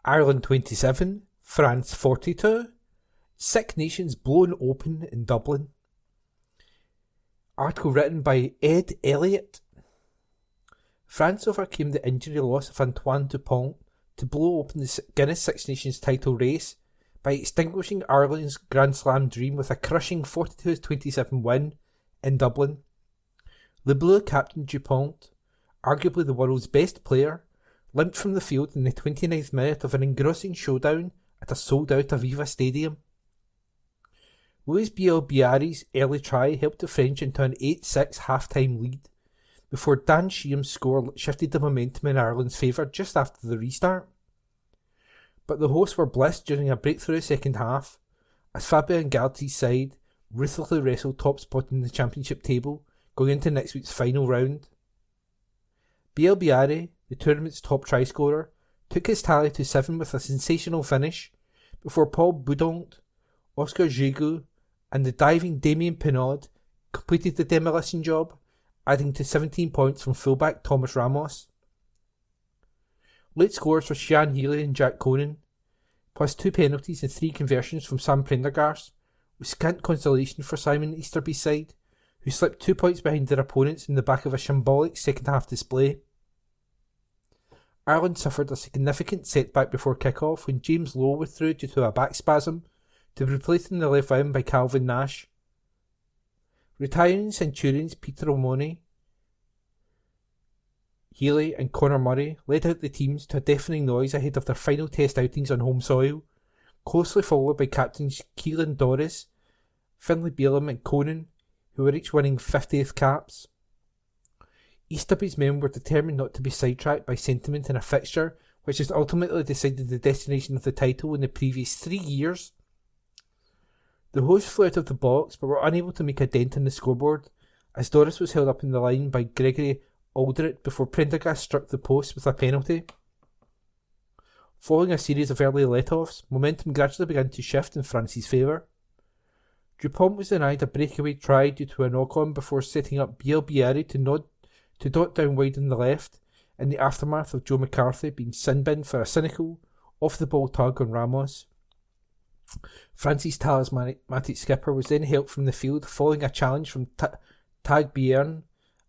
E: Ireland 27, France 42, Six Nations blown open in Dublin. Article written by Ed Elliott. France overcame the injury loss of Antoine Dupont to blow open the Guinness Six Nations title race by extinguishing Ireland's Grand Slam dream with a crushing 42-27 win in Dublin. Le Bleu captain Dupont, arguably the world's best player, limped from the field in the 29th minute of an engrossing showdown at a sold-out Aviva Stadium. Louis Bielbiari's early try helped the French into an 8-6 half-time lead, before Dan Sheehan's score shifted the momentum in Ireland's favour just after the restart. But the hosts were blessed during a breakthrough second half, as Fabien Galtier's side ruthlessly wrestled top spot in the championship table going into next week's final round. Bielbiari, the tournament's top try scorer, took his tally to 7 with a sensational finish, before Paul Boudonc, Oscar Giroux and the diving Damien Pinod completed the demolition job, adding to 17 points from fullback Thomas Ramos. Late scores for Sean Healy and Jack Conan, plus 2 penalties and 3 conversions from Sam Prendergast, with scant consolation for Simon Easterby's side, who slipped 2 points behind their opponents in the back of a shambolic second-half display. Ireland suffered a significant setback before kick-off when James Lowe withdrew due to a back spasm, to be replaced in the left wing by Calvin Nash. Retiring Centurions Peter O'Money, Healy and Conor Murray led out the teams to a deafening noise ahead of their final test outings on home soil, closely followed by captains Keelan Doris, Finlay Bealham and Conan, who were each winning 50th caps. Easterby's men were determined not to be sidetracked by sentiment in a fixture which has ultimately decided the destination of the title in the previous 3 years. The hosts flew out of the box but were unable to make a dent in the scoreboard, as Doris was held up in the line by Gregory Aldred before Prendergast struck the post with a penalty. Following a series of early let-offs, momentum gradually began to shift in France's favour. Dupont was denied a breakaway try due to a knock-on before setting up Bielbiari to dot down wide on the left, in the aftermath of Joe McCarthy being sin-binned for a cynical, off-the-ball tug on Ramos. France's talismanic skipper was then helped from the field following a challenge from Tag Bierne,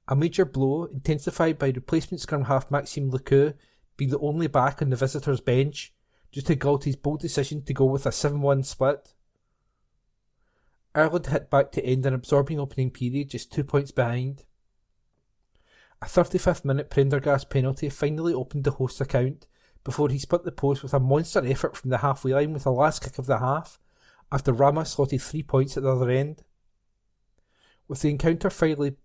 E: a major blow intensified by replacement scrum half Maxime Lecoux being the only back on the visitors' bench due to Galtie's bold decision to go with a 7-1 split. Ireland hit back to end an absorbing opening period just 2 points behind. A 35th minute Prendergast penalty finally opened the host's account before he split the post with a monster effort from the halfway line with the last kick of the half, after Ramos slotted 3 points at the other end. With the encounter finally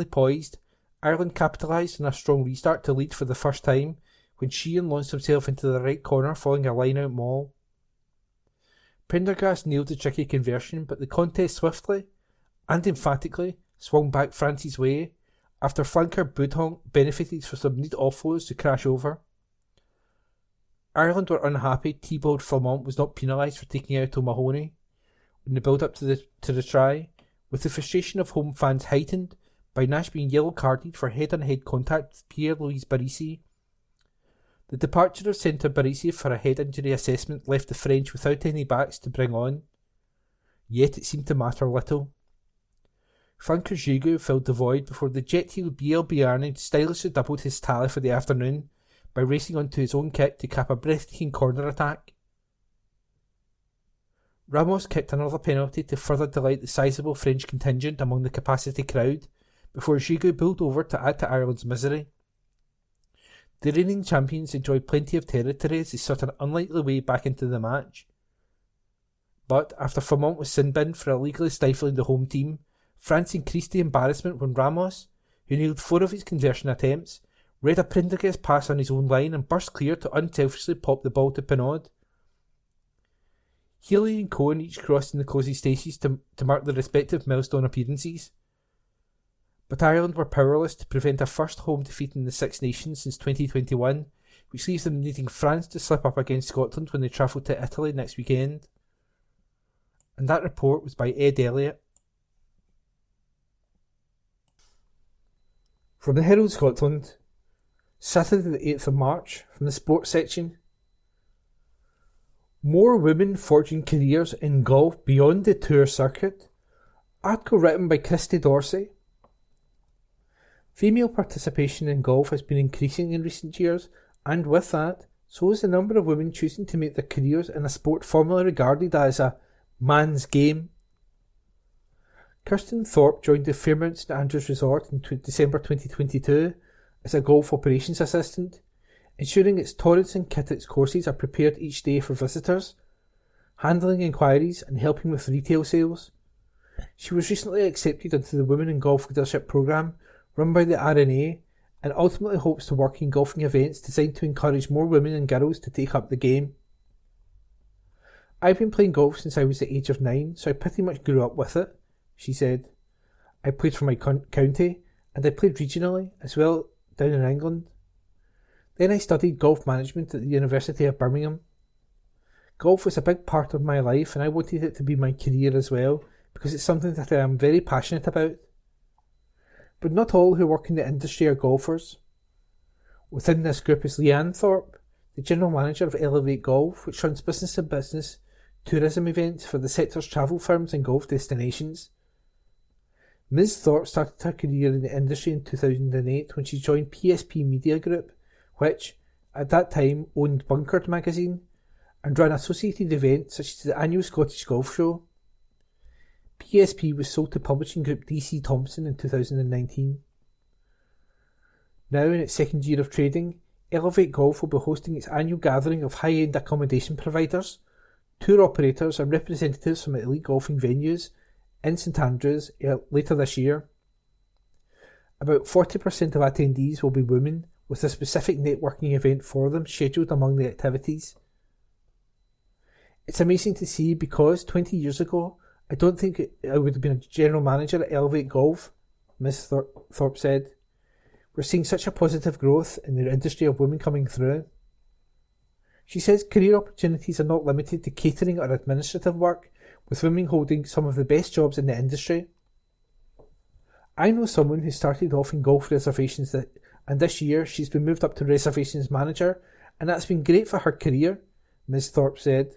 E: poised, Ireland capitalised on a strong restart to lead for the first time when Sheehan launched himself into the right corner following a line-out maul. Prendergast nailed the tricky conversion, but the contest swiftly and emphatically swung back France's way after flanker Boudonc benefited from some neat offloads to crash over. Ireland were unhappy Thibault Flamont was not penalised for taking out O'Mahony in the build-up to the try, with the frustration of home fans heightened by Nash being yellow-carded for head-on-head contact with Pierre-Louis Barisi. The departure of centre Barisi for a head injury assessment left the French without any backs to bring on, yet it seemed to matter little. Flanker Giroux filled the void before the jet-heeled Bielbiari stylishly doubled his tally for the afternoon by racing onto his own kick to cap a breathtaking corner attack. Ramos kicked another penalty to further delight the sizable French contingent among the capacity crowd before Giroux bowled over to add to Ireland's misery. The reigning champions enjoyed plenty of territory as they sought an unlikely way back into the match. But after Flamont was sin-binned for illegally stifling the home team, France increased the embarrassment when Ramos, who nailed 4 of his conversion attempts, read a Prendergast pass on his own line and burst clear to unselfishly pop the ball to Pinod. Healy and Cohen each crossed in the closing stages to mark their respective milestone appearances. But Ireland were powerless to prevent a first home defeat in the Six Nations since 2021, which leaves them needing France to slip up against Scotland when they travel to Italy next weekend. And that report was by Ed Elliott. From the Herald Scotland, Saturday the 8th of March, from the sports section. More women forging careers in golf beyond the tour circuit. Article written by Christy Dorsey. Female participation in golf has been increasing in recent years, and with that, so is the number of women choosing to make their careers in a sport formerly regarded as a man's game. Kirsten Thorpe joined the Fairmount St Andrews Resort in December 2022 as a golf operations assistant, ensuring its Torrance and Kittett's courses are prepared each day for visitors, handling inquiries and helping with retail sales. She was recently accepted into the Women in Golf Leadership Programme run by the RNA and ultimately hopes to work in golfing events designed to encourage more women and girls to take up the game. I've been playing golf since I was the age of 9, so I pretty much grew up with it, she said. I played for my county and I played regionally as well down in England. Then I studied golf management at the University of Birmingham. Golf was a big part of my life and I wanted it to be my career as well because it's something that I am very passionate about. But not all who work in the industry are golfers. Within this group is Leanne Thorpe, the general manager of Elevate Golf, which runs business-to-business tourism events for the sector's travel firms and golf destinations. Ms. Thorpe started her career in the industry in 2008 when she joined PSP Media Group, which, at that time, owned Bunkered magazine and ran associated events such as the annual Scottish Golf Show. PSP was sold to publishing group DC Thomson in 2019. Now in its second year of trading, Elevate Golf will be hosting its annual gathering of high-end accommodation providers, tour operators and representatives from elite golfing venues in St Andrews later this year. About 40% of attendees will be women, with a specific networking event for them scheduled among the activities. It's amazing to see because 20 years ago, I don't think I would have been a general manager at Elevate Golf, Ms. Thorpe said. We're seeing such a positive growth in the industry of women coming through. She says career opportunities are not limited to catering or administrative work, with women holding some of the best jobs in the industry. I know someone who started off in golf reservations and this year she's been moved up to reservations manager, and that's been great for her career, Ms. Thorpe said.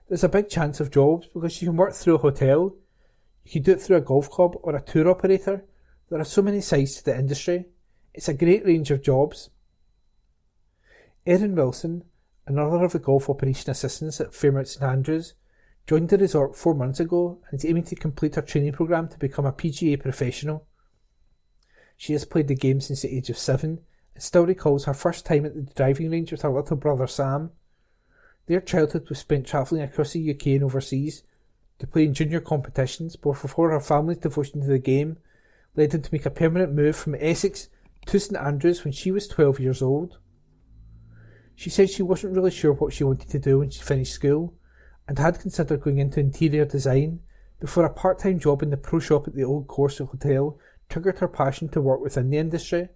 E: There's a big chance of jobs because you can work through a hotel, you can do it through a golf club or a tour operator. There are so many sides to the industry. It's a great range of jobs. Erin Wilson, another of the golf operation assistants at Fairmount St Andrews, joined the resort 4 months ago and is aiming to complete her training programme to become a PGA professional. She has played the game since the age of 7 and still recalls her first time at the driving range with her little brother Sam. Their childhood was spent travelling across the UK and overseas to play in junior competitions before her family's devotion to the game led them to make a permanent move from Essex to St Andrews when she was 12 years old. She said she wasn't really sure what she wanted to do when she finished school and had considered going into interior design before a part-time job in the pro shop at the Old Course Hotel triggered her passion to work within the industry.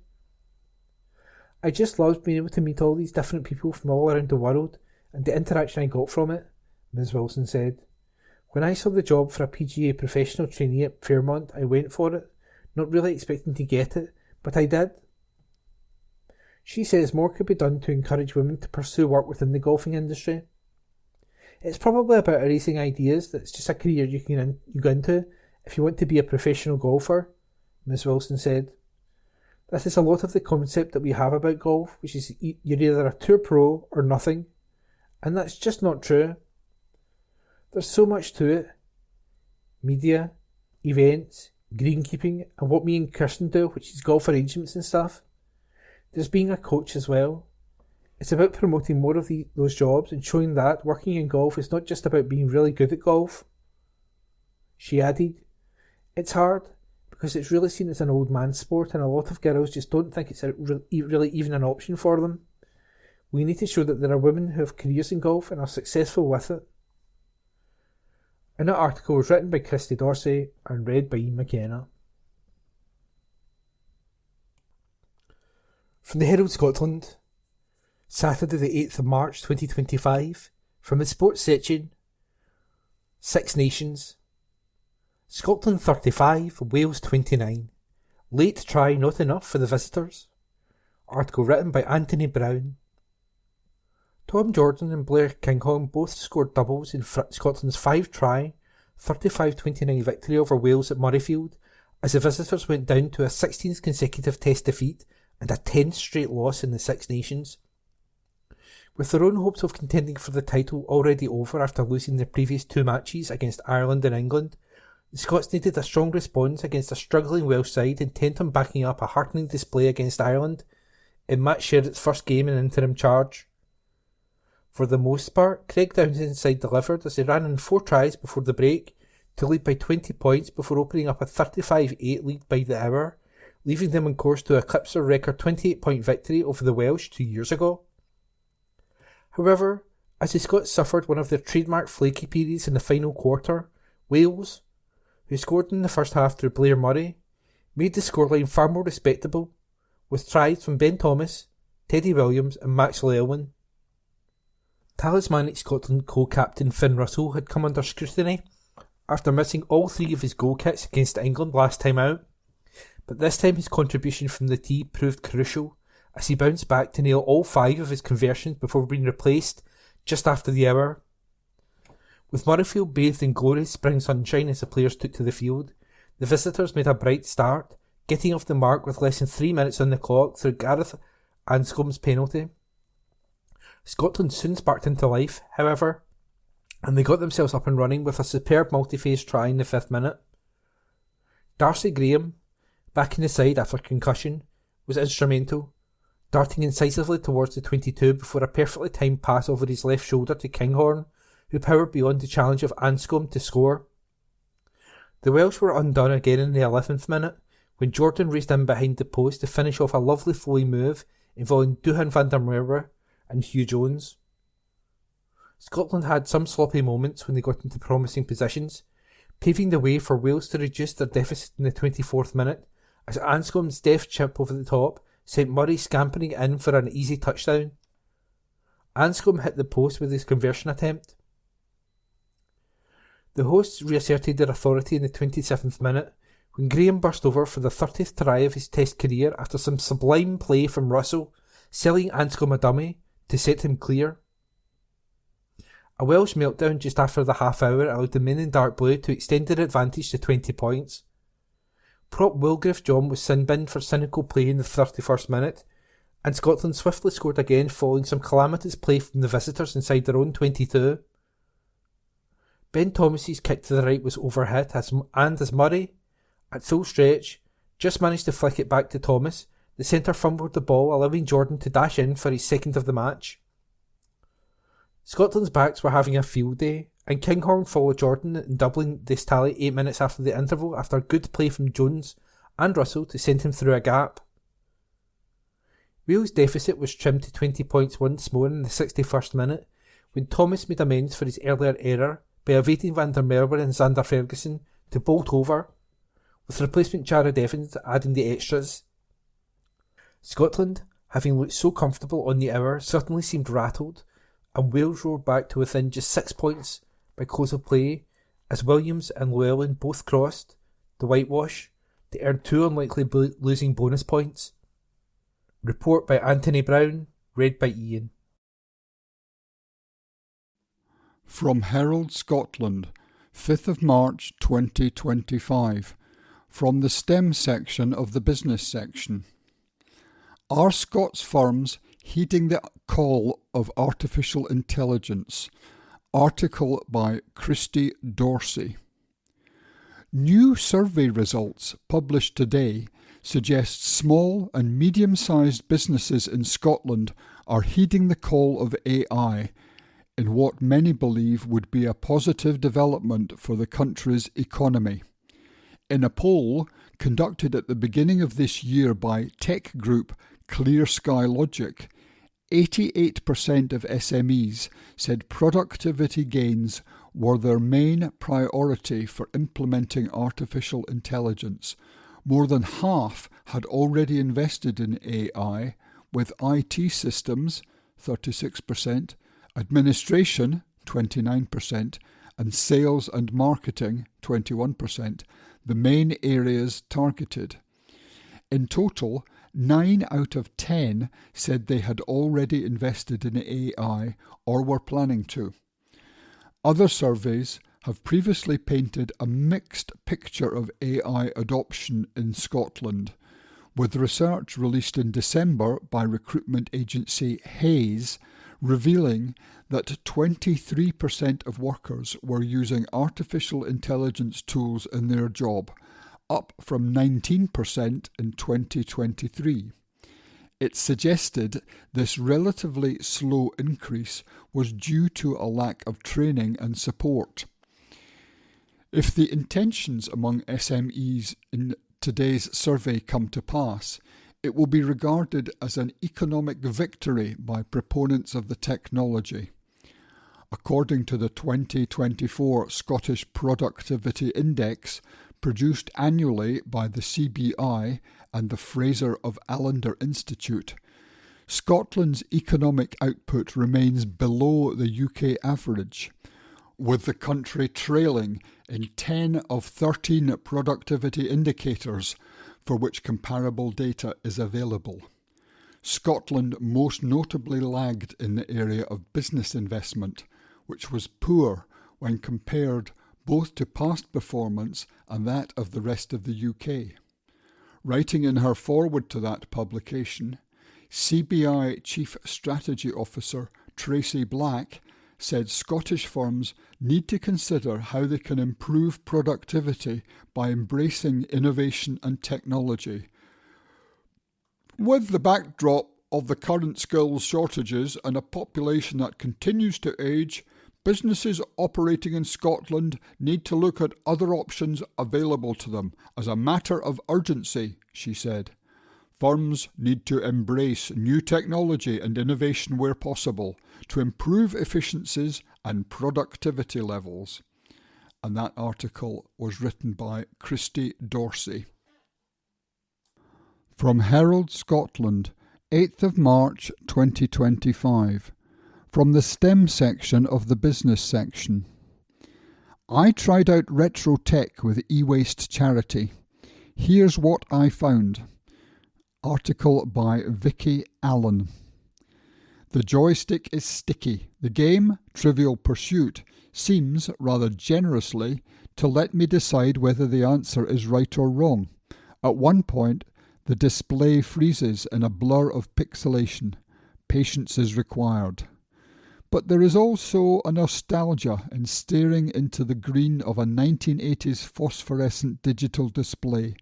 E: I just loved being able to meet all these different people from all around the world and the interaction I got from it, Ms. Wilson said. When I saw the job for a PGA professional trainee at Fairmont, I went for it, not really expecting to get it, but I did. She says more could be done to encourage women to pursue work within the golfing industry. It's probably about raising ideas that it's just a career you go into if you want to be a professional golfer, Ms. Wilson said. This is a lot of the concept that we have about golf, which is you're either a tour pro or nothing, and that's just not true. There's so much to it. Media, events, greenkeeping, and what me and Kirsten do, which is golf arrangements and stuff. There's being a coach as well. It's about promoting more of those jobs and showing that working in golf is not just about being really good at golf. She added, it's hard because it's really seen as an old man's sport and a lot of girls just don't think it's really even an option for them. We need to show that there are women who have careers in golf and are successful with it. And that article was written by Christy Dorsey and read by Ian McKenna. From the Herald Scotland, Saturday the 8th of March 2025. From the sports section, Six Nations. Scotland 35, Wales 29. Late try not enough for the visitors. Article written by Anthony Brown. Tom Jordan and Blair Kinghorn both scored doubles in Scotland's 5-try, 35-29 victory over Wales at Murrayfield, as the visitors went down to a 16th consecutive Test defeat and a 10th straight loss in the Six Nations. With their own hopes of contending for the title already over after losing their previous 2 matches against Ireland and England, the Scots needed a strong response against a struggling Welsh side intent on backing up a heartening display against Ireland in Matt Sherritt's first game in interim charge. For the most part, Craig Downson's side delivered as they ran in 4 tries before the break to lead by 20 points before opening up a 35-8 lead by the hour, leaving them on course to eclipse their record 28-point victory over the Welsh 2 years ago. However, as the Scots suffered one of their trademark flaky periods in the final quarter, Wales, who scored in the first half through Blair Murray, made the scoreline far more respectable, with tries from Ben Thomas, Teddy Williams and Maxwell Elwyn. Talismanic Scotland co-captain Finn Russell had come under scrutiny after missing all 3 of his goal kicks against England last time out, but this time his contribution from the tee proved crucial as he bounced back to nail all 5 of his conversions before being replaced just after the hour. With Murrayfield bathed in glorious spring sunshine as the players took to the field, the visitors made a bright start, getting off the mark with less than 3 minutes on the clock through Gareth Anscombe's penalty. Scotland soon sparked into life, however, and they got themselves up and running with a superb multi-phase try in the 5th minute. Darcy Graham, back in the side after concussion, was instrumental, darting incisively towards the 22 before a perfectly timed pass over his left shoulder to Kinghorn, who powered beyond the challenge of Anscombe to score. The Welsh were undone again in the 11th minute, when Jordan raced in behind the post to finish off a lovely flowing move involving Duhan van der Merwe and Hugh Jones. Scotland had some sloppy moments when they got into promising positions, paving the way for Wales to reduce their deficit in the 24th minute, as Anscombe's deft chip over the top sent Murray scampering in for an easy touchdown. Anscombe hit the post with his conversion attempt. The hosts reasserted their authority in the 27th minute when Graham burst over for the 30th try of his Test career after some sublime play from Russell, selling Anscombe a dummy to set him clear. A Welsh meltdown just after the half hour allowed the men in dark blue to extend their advantage to 20 points. Prop Wilgriff John was sin-binned for cynical play in the 31st minute, and Scotland swiftly scored again following some calamitous play from the visitors inside their own 22. Ben Thomas's kick to the right was overhit as Murray, at full stretch, just managed to flick it back to Thomas. The centre fumbled the ball, allowing Jordan to dash in for his 2nd of the match. Scotland's backs were having a field day, and Kinghorn followed Jordan in doubling this tally 8 minutes after the interval after good play from Jones and Russell to send him through a gap. Wales' deficit was trimmed to 20 points once more in the 61st minute, when Thomas made amends for his earlier error by evading Van der Merwe and Xander Ferguson to bolt over, with replacement Jared Evans adding the extras. Scotland, having looked so comfortable on the hour, certainly seemed rattled, and Wales roared back to within just 6 points by close of play as Williams and Llewellyn both crossed the whitewash to earn 2 unlikely losing bonus points. Report by Anthony Brown, read by Ian.
F: From Herald Scotland, 5th of March 2025, from the STEM section of the business section. Are Scots firms heeding the call of artificial intelligence? Article by Christy Dorsey. New survey results published today suggest small and medium-sized businesses in Scotland are heeding the call of AI in what many believe would be a positive development for the country's economy. In a poll conducted at the beginning of this year by tech group Clear Sky Logic, 88% of SMEs said productivity gains were their main priority for implementing artificial intelligence. More than half had already invested in AI, with IT systems, 36%, administration, 29%, and sales and marketing, 21%, the main areas targeted. In total, 9 out of 10 said they had already invested in AI or were planning to. Other surveys have previously painted a mixed picture of AI adoption in Scotland, with research released in December by recruitment agency Hays revealing that 23% of workers were using artificial intelligence tools in their job, up from 19% in 2023. It suggested this relatively slow increase was due to a lack of training and support. If the intentions among SMEs in today's survey come to pass, it will be regarded as an economic victory by proponents of the technology. According to the 2024 Scottish Productivity Index, produced annually by the CBI and the Fraser of Allender Institute, Scotland's economic output remains below the UK average, with the country trailing in 10 of 13 productivity indicators for which comparable data is available. Scotland most notably lagged in the area of business investment, which was poor when compared both to past performance and that of the rest of the UK. Writing in her foreword to that publication, CBI Chief Strategy Officer Tracy Black said Scottish firms need to consider how they can improve productivity by embracing innovation and technology. With the backdrop of the current skills shortages and a population that continues to age, businesses operating in Scotland need to look at other options available to them as a matter of urgency, she said. Firms need to embrace new technology and innovation where possible to improve efficiencies and productivity levels. And that article was written by Christy Dorsey. From Herald Scotland, 8th of March 2025. From the STEM section of the business section. I tried out retro tech with e-waste charity. Here's what I found. Article by Vicky Allen. The joystick is sticky. The game, Trivial Pursuit, seems, rather generously, to let me decide whether the answer is right or wrong. At one point, the display freezes in a blur of pixelation. Patience is required. But there is also a nostalgia in staring into the green of a 1980s phosphorescent digital display,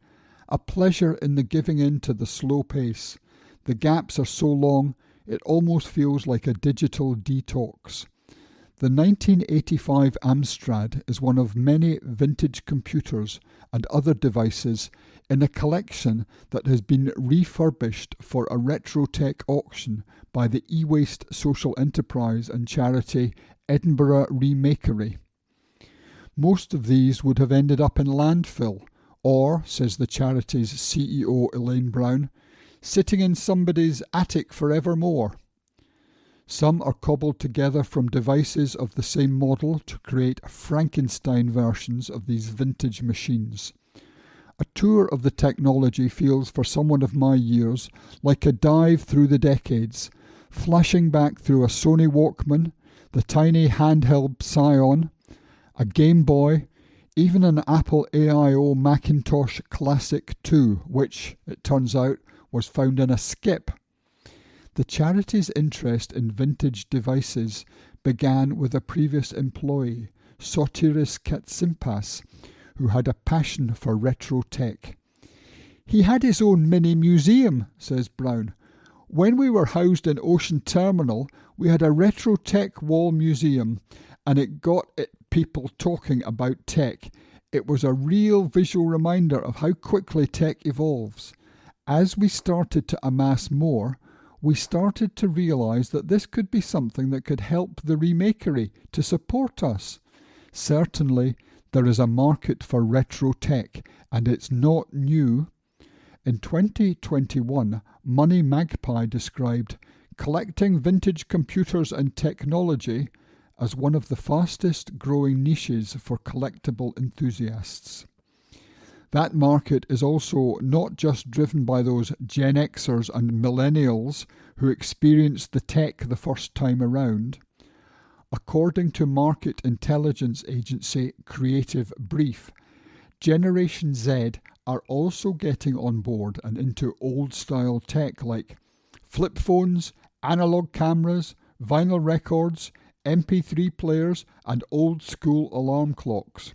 F: a pleasure in the giving in to the slow pace. The gaps are so long, it almost feels like a digital detox. The 1985 Amstrad is one of many vintage computers and other devices in a collection that has been refurbished for a retrotech auction by the e-waste social enterprise and charity Edinburgh Remakery. Most of these would have ended up in landfill, or, says the charity's CEO Elaine Brown, sitting in somebody's attic forevermore. Some are cobbled together from devices of the same model to create Frankenstein versions of these vintage machines. A tour of the technology feels for someone of my years like a dive through the decades, flashing back through a Sony Walkman, the tiny handheld Psion, a Game Boy, even an Apple AIO Macintosh Classic 2, which, it turns out, was found in a skip. The charity's interest in vintage devices began with a previous employee, Sotiris Katsimpas, who had a passion for retro tech. He had his own mini museum, says Brown. When we were housed in Ocean Terminal, we had a retro tech wall museum, and it got people talking about tech. It was a real visual reminder of how quickly tech evolves. As we started to amass more, we started to realise that this could be something that could help the Remakery to support us. Certainly, there is a market for retro tech, and it's not new. In 2021, Money Magpie described collecting vintage computers and technology as one of the fastest growing niches for collectible enthusiasts. That market is also not just driven by those Gen Xers and Millennials who experienced the tech the first time around. According to market intelligence agency Creative Brief, Generation Z are also getting on board and into old-style tech like flip phones, analog cameras, vinyl records, MP3 players, and old-school alarm clocks.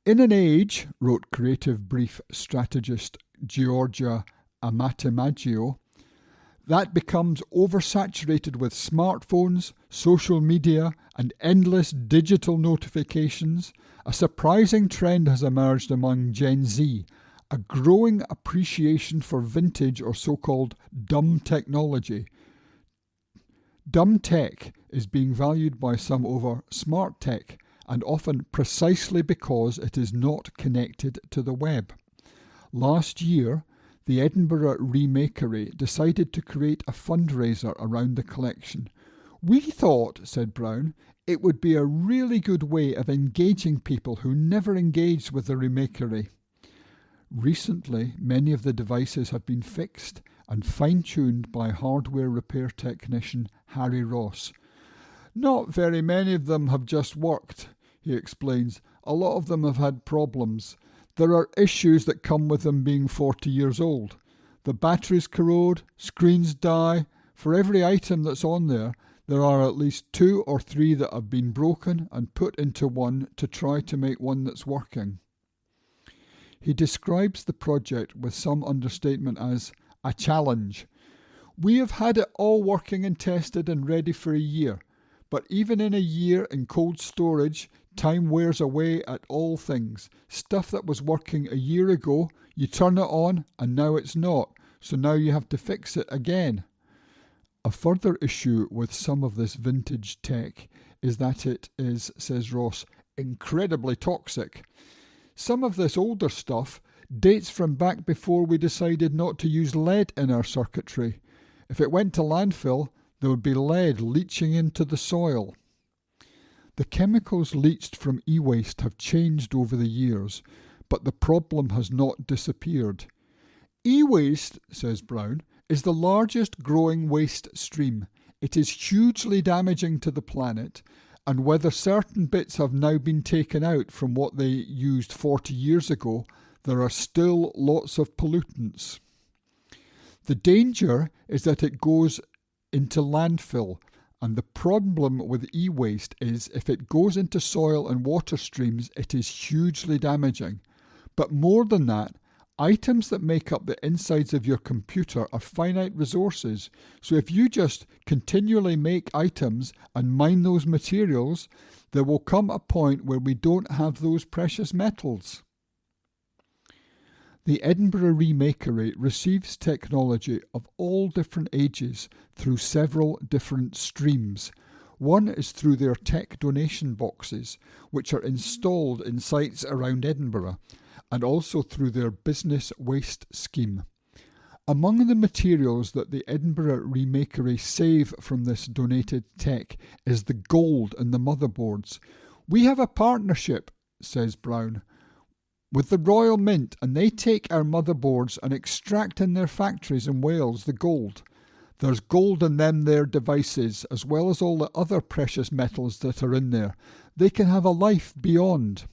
F: In an age, wrote Creative Brief strategist Giorgia Amatemaggio, that becomes oversaturated with smartphones, social media, and endless digital notifications, a surprising trend has emerged among Gen Z, a growing appreciation for vintage or so-called dumb technology. Dumb tech is being valued by some over smart tech, and often precisely because it is not connected to the web. Last year, the Edinburgh Remakery decided to create a fundraiser around the collection. We thought, said Brown, it would be a really good way of engaging people who never engaged with the Remakery. Recently, many of the devices have been fixed and fine-tuned by hardware repair technician Harry Ross. Not very many of them have just worked, he explains. A lot of them have had problems. There are issues that come with them being 40 years old. The batteries corrode, screens die. For every item that's on there, there are at least 2 or 3 that have been broken and put into one to try to make one that's working. He describes the project with some understatement as a challenge. We have had it all working and tested and ready for a year, but even in a year in cold storage, time wears away at all things. Stuff that was working a year ago, you turn it on and now it's not, so now you have to fix it again. A further issue with some of this vintage tech is that it is, says Ross, incredibly toxic. Some of this older stuff dates from back before we decided not to use lead in our circuitry. If it went to landfill, there would be lead leaching into the soil. The chemicals leached from e-waste have changed over the years, but the problem has not disappeared. E-waste, says Brown, is the largest growing waste stream. It is hugely damaging to the planet, and whether certain bits have now been taken out from what they used 40 years ago, there are still lots of pollutants. The danger is that it goes into landfill, and the problem with e-waste is if it goes into soil and water streams, it is hugely damaging. But more than that, items that make up the insides of your computer are finite resources. So if you just continually make items and mine those materials, there will come a point where we don't have those precious metals. The Edinburgh Remakery receives technology of all different ages through several different streams. One is through their tech donation boxes, which are installed in sites around Edinburgh, and also through their business waste scheme. Among the materials that the Edinburgh Remakery save from this donated tech is the gold in the motherboards. We have a partnership, says Brown, with the Royal Mint, and they take our motherboards and extract in their factories in Wales the gold. There's gold in them their devices, as well as all the other precious metals that are in there. They can have a life beyond.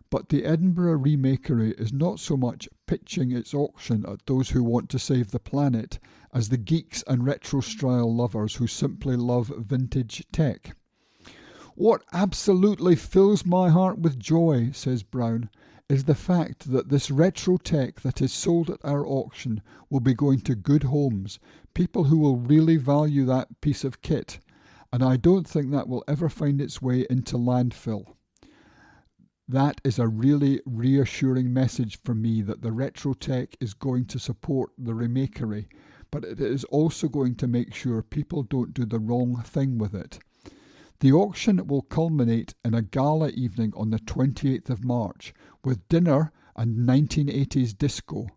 F: But the Edinburgh Remakery is not so much pitching its auction at those who want to save the planet as the geeks and retro-style lovers who simply love vintage tech. What absolutely fills my heart with joy, says Brown, is the fact that this retro tech that is sold at our auction will be going to good homes, people who will really value that piece of kit, and I don't think that will ever find its way into landfill. That is a really reassuring message for me that the retro tech is going to support the Remakery, but it is also going to make sure people don't do the wrong thing with it. The auction will culminate in a gala evening on the 28th of March with dinner and 1980s disco.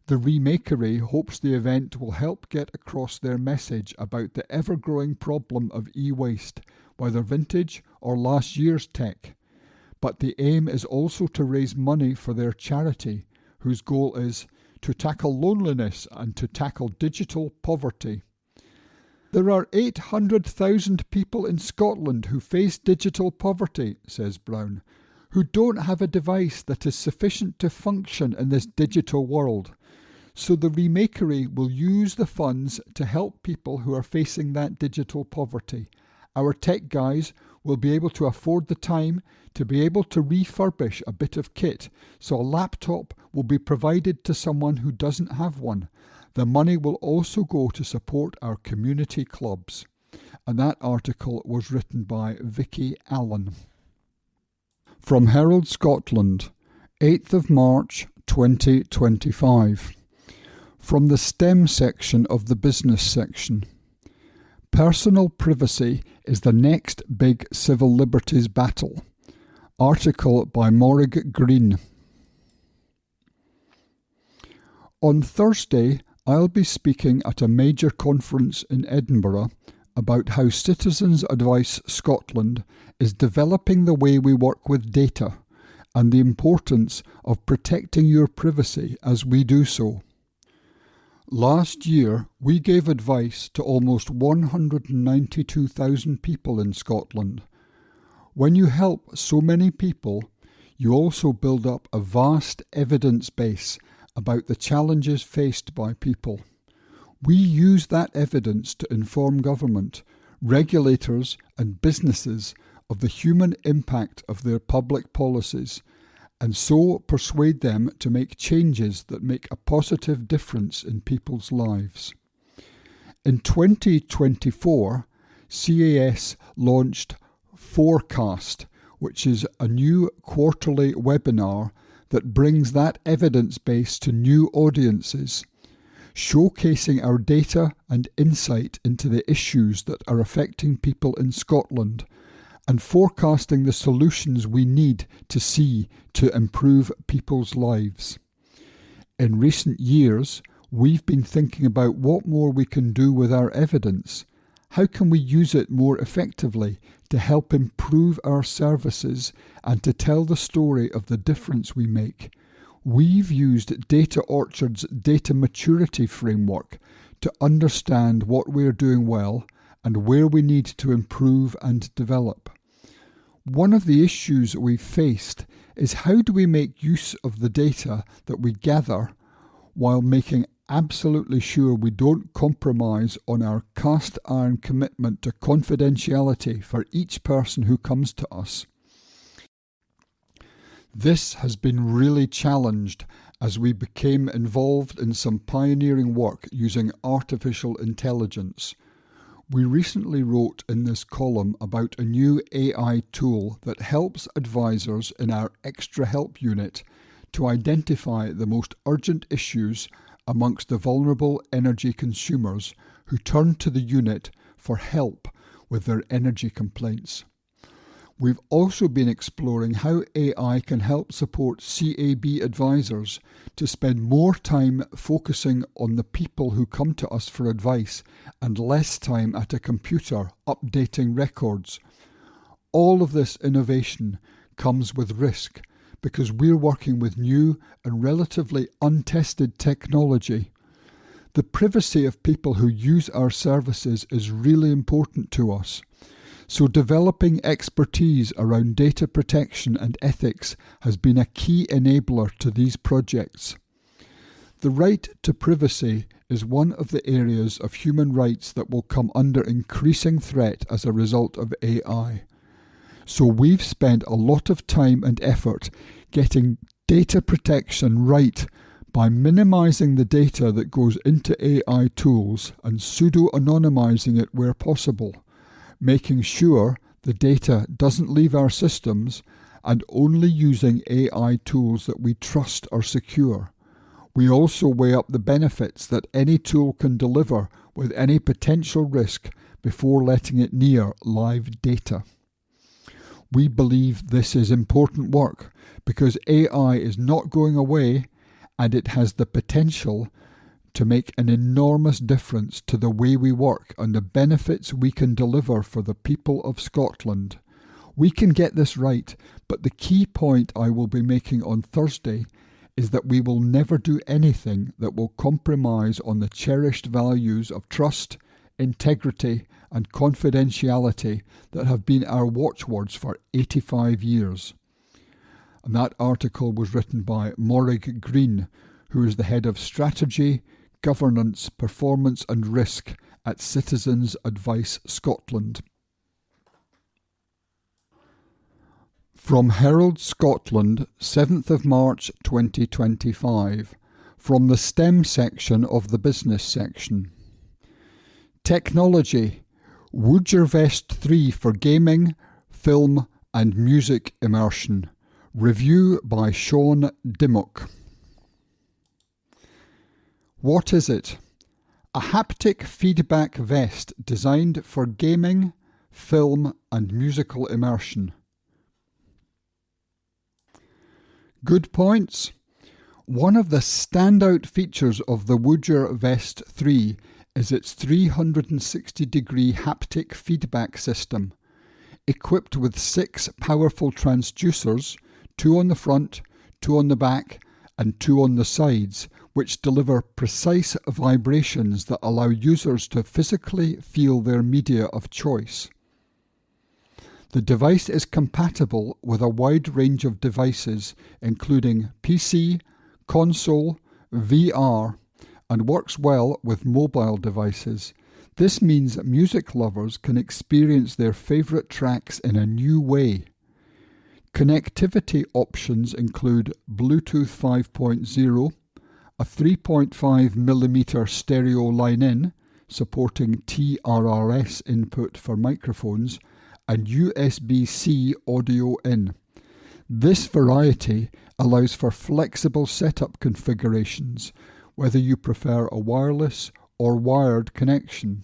F: The Remakery hopes the event will help get across their message about the ever-growing problem of e-waste, whether vintage or last year's tech. But the aim is also to raise money for their charity, whose goal is to tackle loneliness and to tackle digital poverty. There are 800,000 people in Scotland who face digital poverty, says Brown, who don't have a device that is sufficient to function in this digital world. So the Remakery will use the funds to help people who are facing that digital poverty. Our tech guys will be able to afford the time to be able to refurbish a bit of kit, so a laptop will be provided to someone who doesn't have one. The money will also go to support our community clubs. And that article was written by Vicky Allen. From Herald Scotland, 8th of March 2025. From the STEM section of the business section. Personal privacy is the next big civil liberties battle. Article by Morrig Green. On Thursday, I'll be speaking at a major conference in Edinburgh about how Citizens Advice Scotland is developing the way we work with data and the importance of protecting your privacy as we do so. Last year, we gave advice to almost 192,000 people in Scotland. When you help so many people, you also build up a vast evidence base about the challenges faced by people. We use that evidence to inform government, regulators and businesses of the human impact of their public policies, and so persuade them to make changes that make a positive difference in people's lives. In 2024, CAS launched Forecast, which is a new quarterly webinar that brings that evidence base to new audiences, showcasing our data and insight into the issues that are affecting people in Scotland and forecasting the solutions we need to see to improve people's lives. In recent years, we've been thinking about what more we can do with our evidence. How can we use it more effectively to help improve our services and to tell the story of the difference we make? We've used Data Orchard's data maturity framework to understand what we're doing well and where we need to improve and develop. One of the issues we've faced is how do we make use of the data that we gather while making absolutely sure we don't compromise on our cast iron commitment to confidentiality for each person who comes to us. This has been really challenged as we became involved in some pioneering work using artificial intelligence. We recently wrote in this column about a new AI tool that helps advisors in our Extra Help unit to identify the most urgent issues amongst the vulnerable energy consumers who turn to the unit for help with their energy complaints. We've also been exploring how AI can help support CAB advisors to spend more time focusing on the people who come to us for advice and less time at a computer updating records. All of this innovation comes with risk because we're working with new and relatively untested technology. The privacy of people who use our services is really important to us. So developing expertise around data protection and ethics has been a key enabler to these projects. The right to privacy is one of the areas of human rights that will come under increasing threat as a result of AI. So we've spent a lot of time and effort getting data protection right by minimizing the data that goes into AI tools and pseudo-anonymizing it where possible, making sure the data doesn't leave our systems, and only using AI tools that we trust are secure. We also weigh up the benefits that any tool can deliver with any potential risk before letting it near live data. We believe this is important work because AI is not going away and it has the potential to make an enormous difference to the way we work and the benefits we can deliver for the people of Scotland. We can get this right, but the key point I will be making on Thursday is that we will never do anything that will compromise on the cherished values of trust, integrity and confidentiality that have been our watchwords for 85 years. And that article was written by Morrig Green, who is the head of strategy, governance, performance and risk at Citizens Advice Scotland. From Herald Scotland, 7th of March 2025, from the STEM section of the business section. Technology, Would Your Vest 3 for gaming, film and music immersion. Review by Sean Dimmock. What is it? A haptic feedback vest designed for gaming, film and musical immersion. Good points. One of the standout features of the Would Your Vest 3 is its 360-degree haptic feedback system, equipped with 6 powerful transducers, 2 on the front, 2 on the back, and 2 on the sides, which deliver precise vibrations that allow users to physically feel their media of choice. The device is compatible with a wide range of devices, including PC, console, VR, and works well with mobile devices. This means that music lovers can experience their favourite tracks in a new way. Connectivity options include Bluetooth 5.0, a 3.5mm stereo line-in, supporting TRRS input for microphones, and USB-C audio in. This variety allows for flexible setup configurations, whether you prefer a wireless or wired connection.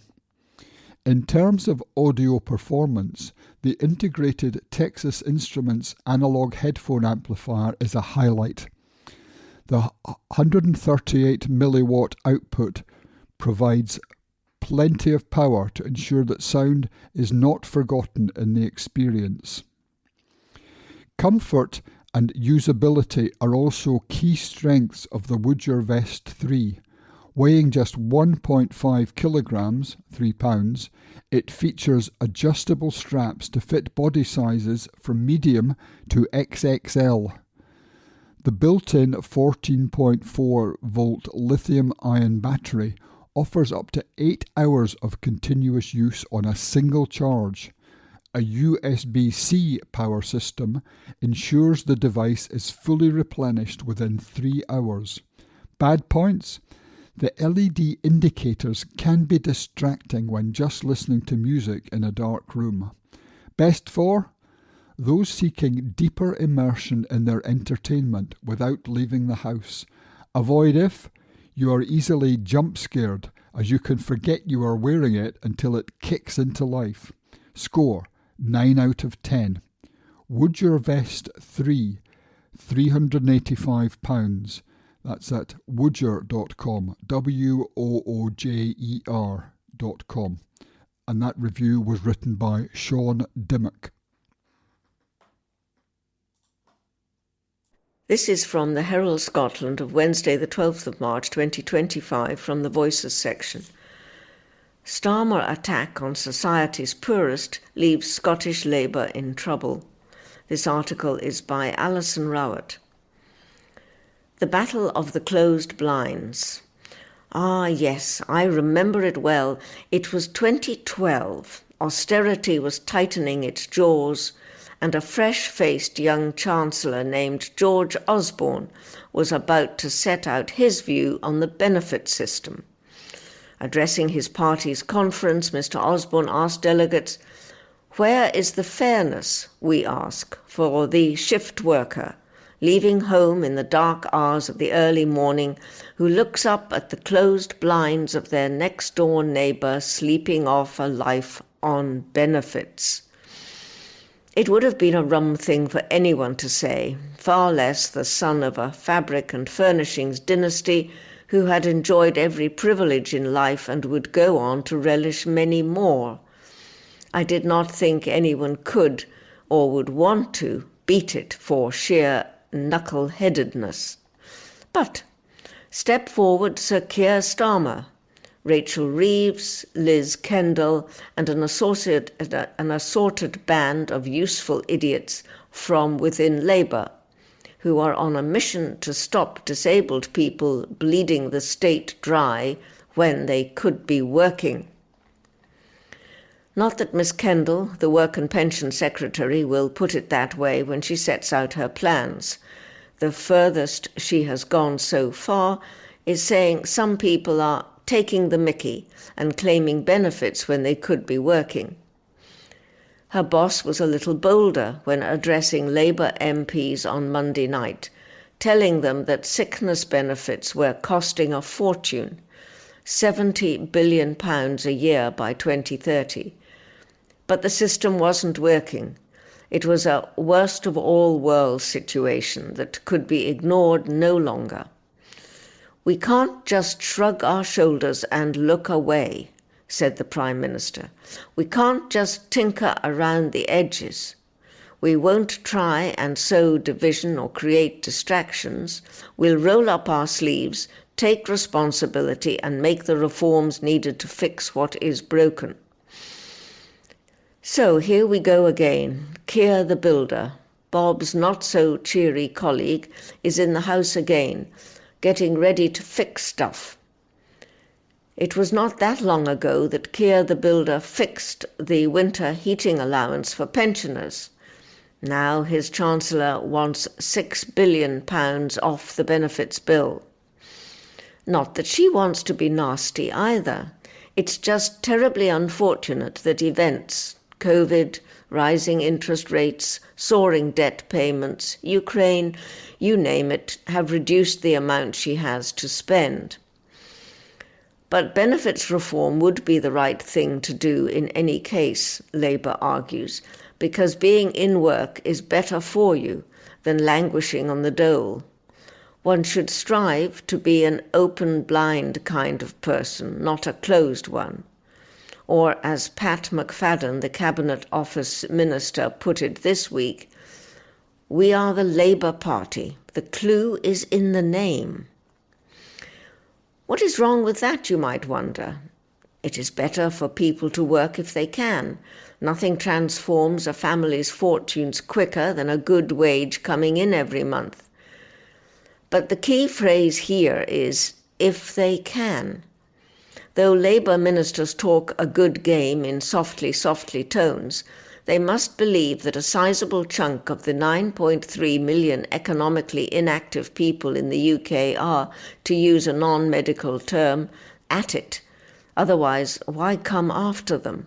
F: In terms of audio performance, the integrated Texas Instruments analog headphone amplifier is a highlight. The 138 milliwatt output provides plenty of power to ensure that sound is not forgotten in the experience. Comfort and usability are also key strengths of the Would Your Vest 3. Weighing just 1.5 kilograms, 3 pounds, it features adjustable straps to fit body sizes from medium to XXL. The built-in 14.4 volt lithium-ion battery offers up to 8 hours of continuous use on a single charge. A USB-C power system ensures the device is fully replenished within 3 hours. Bad points? The LED indicators can be distracting when just listening to music in a dark room. Best for? Those seeking deeper immersion in their entertainment without leaving the house. Avoid if you are easily jump scared, as you can forget you are wearing it until it kicks into life. Score 9 out of 10. Would Your Vest 3, £385. That's at woojer.com, woojer.com. And that review was written by Sean Dimmock.
C: This is from the Herald Scotland of Wednesday the 12th of March 2025 from the Voices section. Starmer attack on society's poorest leaves Scottish Labour in trouble. This article is by Alison Rowett. The Battle of the Closed Blinds. Ah, yes, I remember it well. It was 2012. Austerity was tightening its jaws, and a fresh-faced young Chancellor named George Osborne was about to set out his view on the benefit system. Addressing his party's conference, Mr. Osborne asked delegates, "Where is the fairness, we ask, for the shift worker, leaving home in the dark hours of the early morning, who looks up at the closed blinds of their next-door neighbour sleeping off a life on benefits?" It would have been a rum thing for anyone to say, far less the son of a fabric and furnishings dynasty who had enjoyed every privilege in life and would go on to relish many more. I did not think anyone could or would want to beat it for sheer knuckle-headedness. But step forward Sir Keir Starmer, Rachel Reeves, Liz Kendall, and an assorted band of useful idiots from within Labour, who are on a mission to stop disabled people bleeding the state dry when they could be working. Not that Miss Kendall, the Work and Pension Secretary, will put it that way when she sets out her plans. The furthest she has gone so far is saying some people are taking the mickey and claiming benefits when they could be working. Her boss was a little bolder when addressing Labour MPs on Monday night, telling them that sickness benefits were costing a fortune, £70 billion a year by 2030. But the system wasn't working. It was a worst of all worlds situation that could be ignored no longer. We can't just shrug our shoulders and look away, said the Prime Minister. We can't just tinker around the edges. We won't try and sow division or create distractions. We'll roll up our sleeves, take responsibility and make the reforms needed to fix what is broken. So here we go again. Keir the Builder, Bob's not-so-cheery colleague, is in the House again, getting ready to fix stuff. It was not that long ago that Keir the Builder fixed the winter heating allowance for pensioners. Now his Chancellor wants £6 billion off the benefits bill. Not that she wants to be nasty either. It's just terribly unfortunate that events, COVID, rising interest rates, soaring debt payments, Ukraine, you name it, have reduced the amount she has to spend. But benefits reform would be the right thing to do in any case, Labour argues, because being in work is better for you than languishing on the dole. One should strive to be an open, blind kind of person, not a closed one. Or, as Pat McFadden, the Cabinet Office Minister, put it this week, we are the Labour Party. The clue is in the name. What is wrong with that, you might wonder? It is better for people to work if they can. Nothing transforms a family's fortunes quicker than a good wage coming in every month. But the key phrase here is, if they can. Though Labour ministers talk a good game in softly, softly tones, they must believe that a sizable chunk of the 9.3 million economically inactive people in the UK are, to use a non-medical term, at it. Otherwise, why come after them?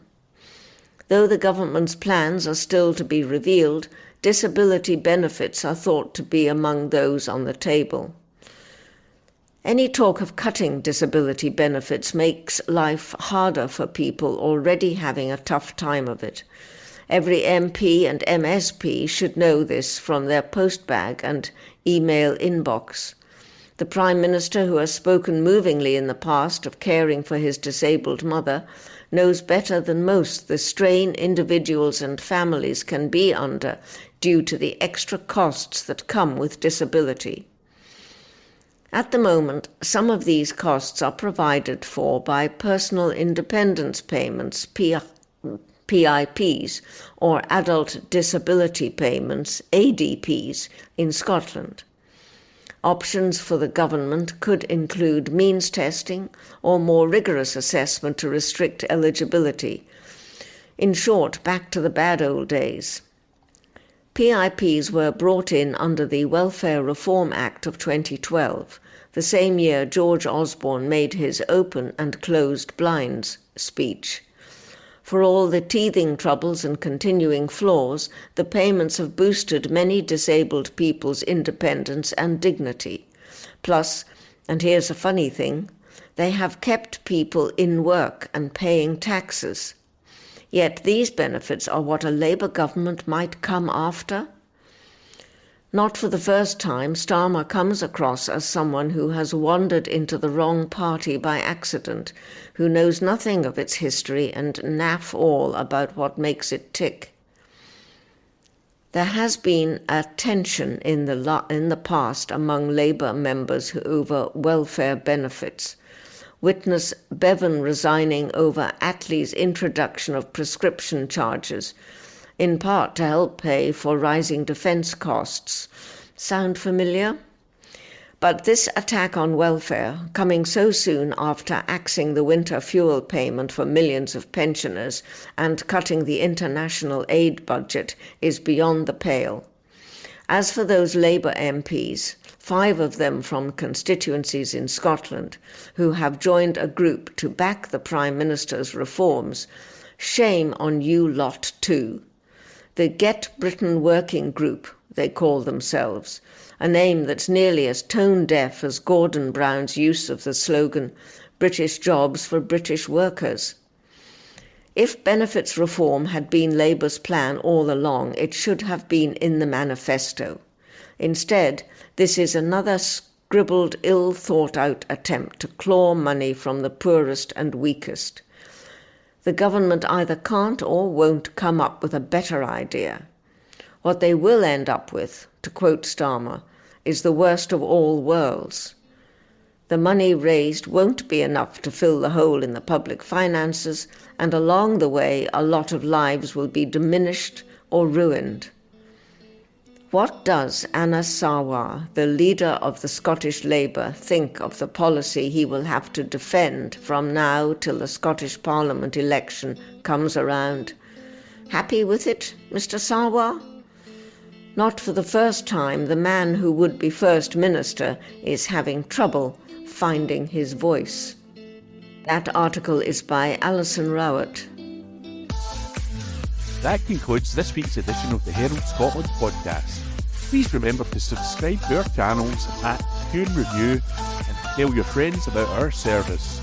C: Though the government's plans are still to be revealed, disability benefits are thought to be among those on the table. Any talk of cutting disability benefits makes life harder for people already having a tough time of it. Every MP and MSP should know this from their postbag and email inbox. The Prime Minister, who has spoken movingly in the past of caring for his disabled mother, knows better than most the strain individuals and families can be under due to the extra costs that come with disability. At the moment, some of these costs are provided for by personal independence payments, PIPs, or adult disability payments, ADPs, in Scotland. Options for the government could include means testing or more rigorous assessment to restrict eligibility. In short, back to the bad old days. PIPs were brought in under the Welfare Reform Act of 2012, the same year George Osborne made his open and closed blinds speech. For all the teething troubles and continuing flaws, the payments have boosted many disabled people's independence and dignity. Plus, and here's a funny thing, they have kept people in work and paying taxes. Yet these benefits are what a Labour government might come after. Not for the first time, Starmer comes across as someone who has wandered into the wrong party by accident, who knows nothing of its history and naff all about what makes it tick. There has been a tension in the past among Labour members over welfare benefits. Witness Bevan resigning over Attlee's introduction of prescription charges, in part to help pay for rising defence costs. Sound familiar? But this attack on welfare, coming so soon after axing the winter fuel payment for millions of pensioners and cutting the international aid budget, is beyond the pale. As for those Labour MPs, 5 of them from constituencies in Scotland, who have joined a group to back the Prime Minister's reforms, shame on you lot too. The Get Britain Working Group, they call themselves, a name that's nearly as tone-deaf as Gordon Brown's use of the slogan, British jobs for British workers. If benefits reform had been Labour's plan all along, it should have been in the manifesto. Instead, this is another scribbled, ill-thought-out attempt to claw money from the poorest and weakest. The government either can't or won't come up with a better idea. What they will end up with, to quote Starmer, is the worst of all worlds. The money raised won't be enough to fill the hole in the public finances, and along the way a lot of lives will be diminished or ruined. What does Anas Sarwar, the leader of the Scottish Labour, think of the policy he will have to defend from now till the Scottish Parliament election comes around? Happy with it, Mr. Sarwar? Not for the first time, the man who would be First Minister is having trouble finding his voice. That article is by Alison Rowett.
A: That concludes this week's edition of the Herald Scotland podcast. Please remember to subscribe to our channels at Tune Review and tell your friends about our service.